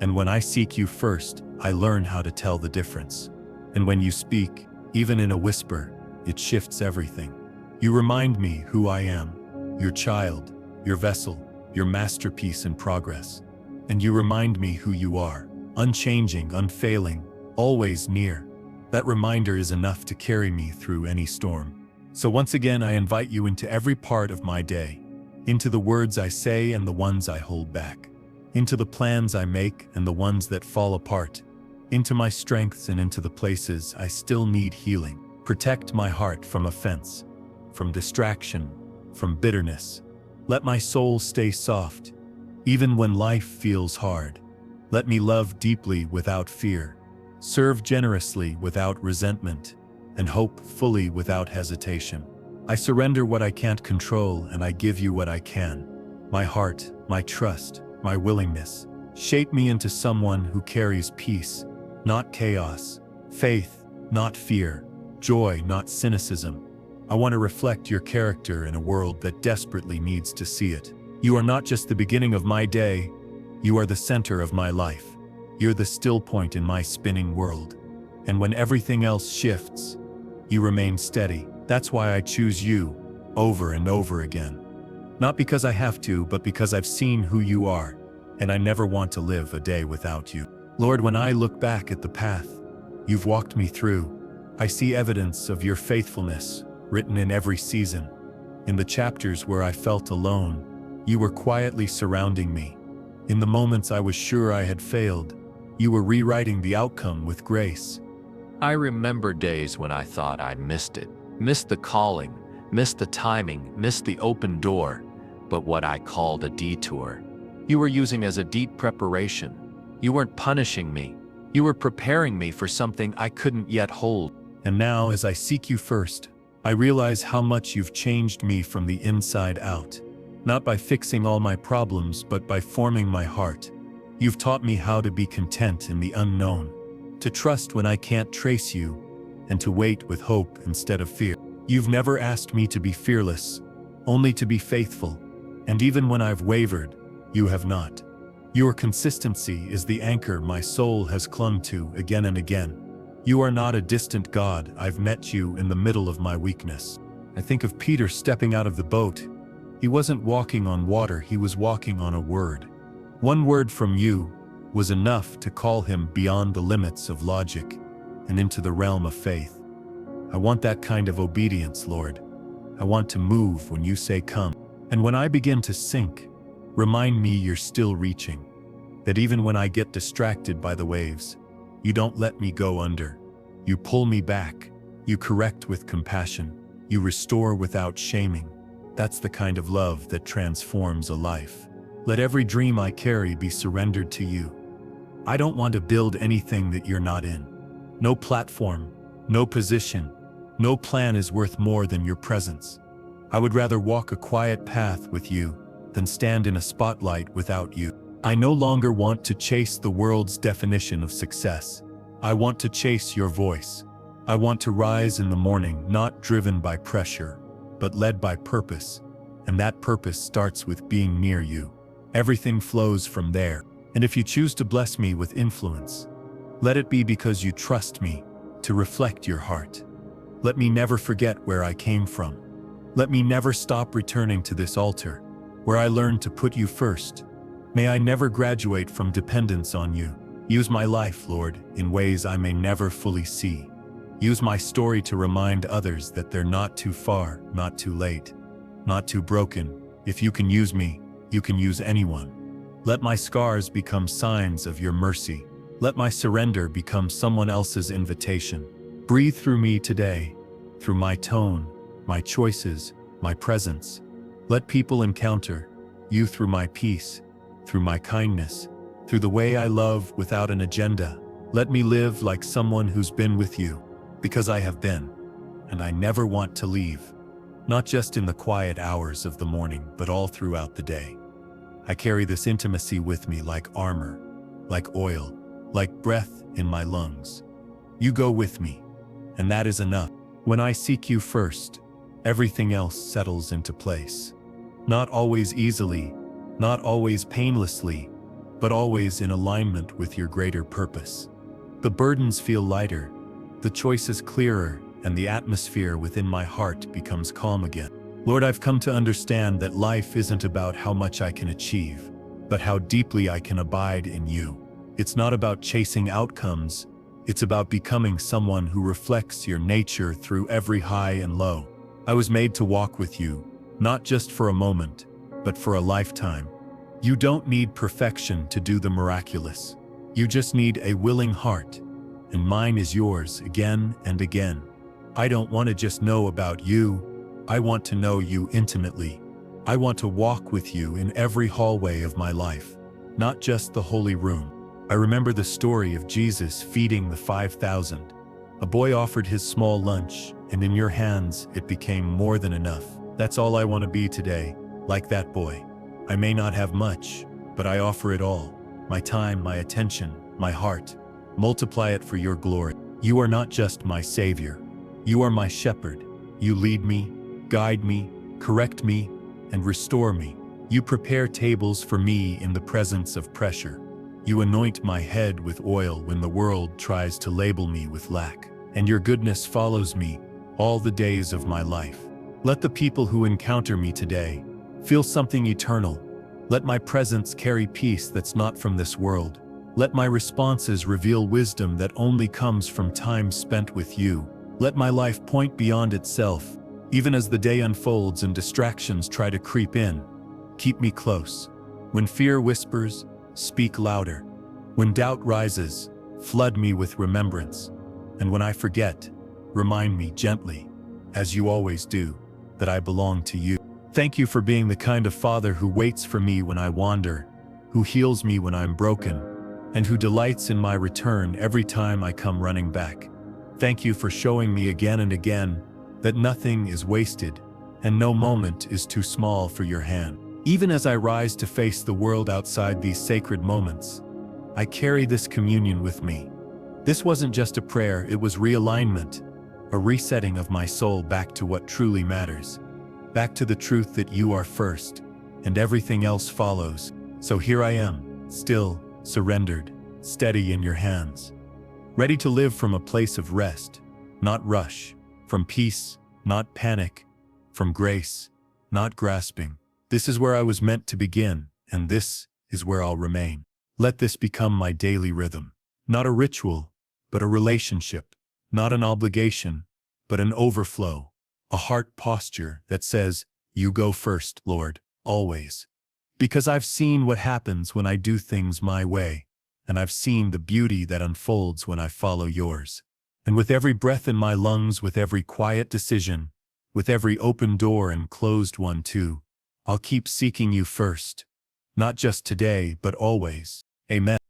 And when I seek you first, I learn how to tell the difference. And when you speak, even in a whisper, it shifts everything. You remind me who I am, your child, your vessel, your masterpiece in progress. And you remind me who you are, unchanging, unfailing, always near. That reminder is enough to carry me through any storm. So once again, I invite you into every part of my day, into the words I say and the ones I hold back, into the plans I make and the ones that fall apart, into my strengths and into the places I still need healing. Protect my heart from offense, from distraction, from bitterness. Let my soul stay soft, even when life feels hard. Let me love deeply without fear, serve generously without resentment, and hope fully without hesitation. I surrender what I can't control and I give you what I can. My heart, my trust, my willingness. Shape me into someone who carries peace, not chaos, faith, not fear, joy, not cynicism. I want to reflect your character in a world that desperately needs to see it. You are not just the beginning of my day, you are the center of my life. You're the still point in my spinning world. And when everything else shifts, you remain steady. That's why I choose you over and over again. Not because I have to, but because I've seen who you are, and I never want to live a day without you. Lord, when I look back at the path you've walked me through, I see evidence of your faithfulness written in every season. In the chapters where I felt alone, you were quietly surrounding me. In the moments I was sure I had failed, you were rewriting the outcome with grace. I remember days when I thought I'd missed it, missed the calling, missed the timing, missed the open door, but what I called a detour, you were using as a deep preparation. You weren't punishing me. You were preparing me for something I couldn't yet hold. And now, as I seek you first, I realize how much you've changed me from the inside out. Not by fixing all my problems, but by forming my heart. You've taught me how to be content in the unknown, to trust when I can't trace you, and to wait with hope instead of fear. You've never asked me to be fearless, only to be faithful. And even when I've wavered, you have not. Your consistency is the anchor my soul has clung to again and again. You are not a distant God. I've met you in the middle of my weakness. I think of Peter stepping out of the boat. He wasn't walking on water, he was walking on a word. One word from you was enough to call him beyond the limits of logic and into the realm of faith. I want that kind of obedience, Lord. I want to move when you say come. And when I begin to sink, remind me you're still reaching. That even when I get distracted by the waves, you don't let me go under. You pull me back. You correct with compassion. You restore without shaming. That's the kind of love that transforms a life. Let every dream I carry be surrendered to you. I don't want to build anything that you're not in. No platform, no position, no plan is worth more than your presence. I would rather walk a quiet path with you than stand in a spotlight without you. I no longer want to chase the world's definition of success. I want to chase your voice. I want to rise in the morning, not driven by pressure, but led by purpose. And that purpose starts with being near you. Everything flows from there. And if you choose to bless me with influence, let it be because you trust me to reflect your heart. Let me never forget where I came from. Let me never stop returning to this altar. where I learned to put you first. May I never graduate from dependence on you. Use my life, Lord, in ways I may never fully see. Use my story to remind others that they're not too far, not too late, not too broken. If you can use me, you can use anyone. Let my scars become signs of your mercy. Let my surrender become someone else's invitation. Breathe through me today, through my tone, my choices, my presence. Let people encounter you through my peace, through my kindness, through the way I love without an agenda. Let me live like someone who's been with you, because I have been, and I never want to leave. Not just in the quiet hours of the morning, but all throughout the day. I carry this intimacy with me like armor, like oil, like breath in my lungs. You go with me, and that is enough. When I seek you first, everything else settles into place. Not always easily, not always painlessly, but always in alignment with your greater purpose. The burdens feel lighter, the choices clearer, and the atmosphere within my heart becomes calm again. Lord, I've come to understand that life isn't about how much I can achieve, but how deeply I can abide in you. It's not about chasing outcomes, it's about becoming someone who reflects your nature through every high and low. I was made to walk with you, not just for a moment, but for a lifetime. You don't need perfection to do the miraculous. You just need a willing heart, and mine is yours again and again. I don't want to just know about you, I want to know you intimately. I want to walk with you in every hallway of my life, not just the holy room. I remember the story of Jesus feeding the 5,000. A boy offered his small lunch, and in your hands it became more than enough. That's all I want to be today, like that boy. I may not have much, but I offer it all. My time, my attention, my heart. Multiply it for your glory. You are not just my Savior. You are my shepherd. You lead me, guide me, correct me, and restore me. You prepare tables for me in the presence of pressure. You anoint my head with oil when the world tries to label me with lack. And your goodness follows me all the days of my life. Let the people who encounter me today feel something eternal. Let my presence carry peace that's not from this world. Let my responses reveal wisdom that only comes from time spent with you. Let my life point beyond itself, even as the day unfolds and distractions try to creep in. Keep me close. When fear whispers, speak louder. When doubt rises, flood me with remembrance. And when I forget, remind me gently, as you always do, that I belong to you. Thank you for being the kind of Father who waits for me when I wander, who heals me when I'm broken, and who delights in my return every time I come running back. Thank you for showing me again and again that nothing is wasted and no moment is too small for your hand. Even as I rise to face the world outside these sacred moments, I carry this communion with me. This wasn't just a prayer, it was realignment, a resetting of my soul back to what truly matters, back to the truth that you are first, and everything else follows. So here I am, still, surrendered, steady in your hands, ready to live from a place of rest, not rush, from peace, not panic, from grace, not grasping. This is where I was meant to begin, and this is where I'll remain. Let this become my daily rhythm, not a ritual, but a relationship, not an obligation, but an overflow, a heart posture that says, you go first, Lord, always. Because I've seen what happens when I do things my way, and I've seen the beauty that unfolds when I follow yours. And with every breath in my lungs, with every quiet decision, with every open door and closed one too, I'll keep seeking you first. Not just today, but always. Amen.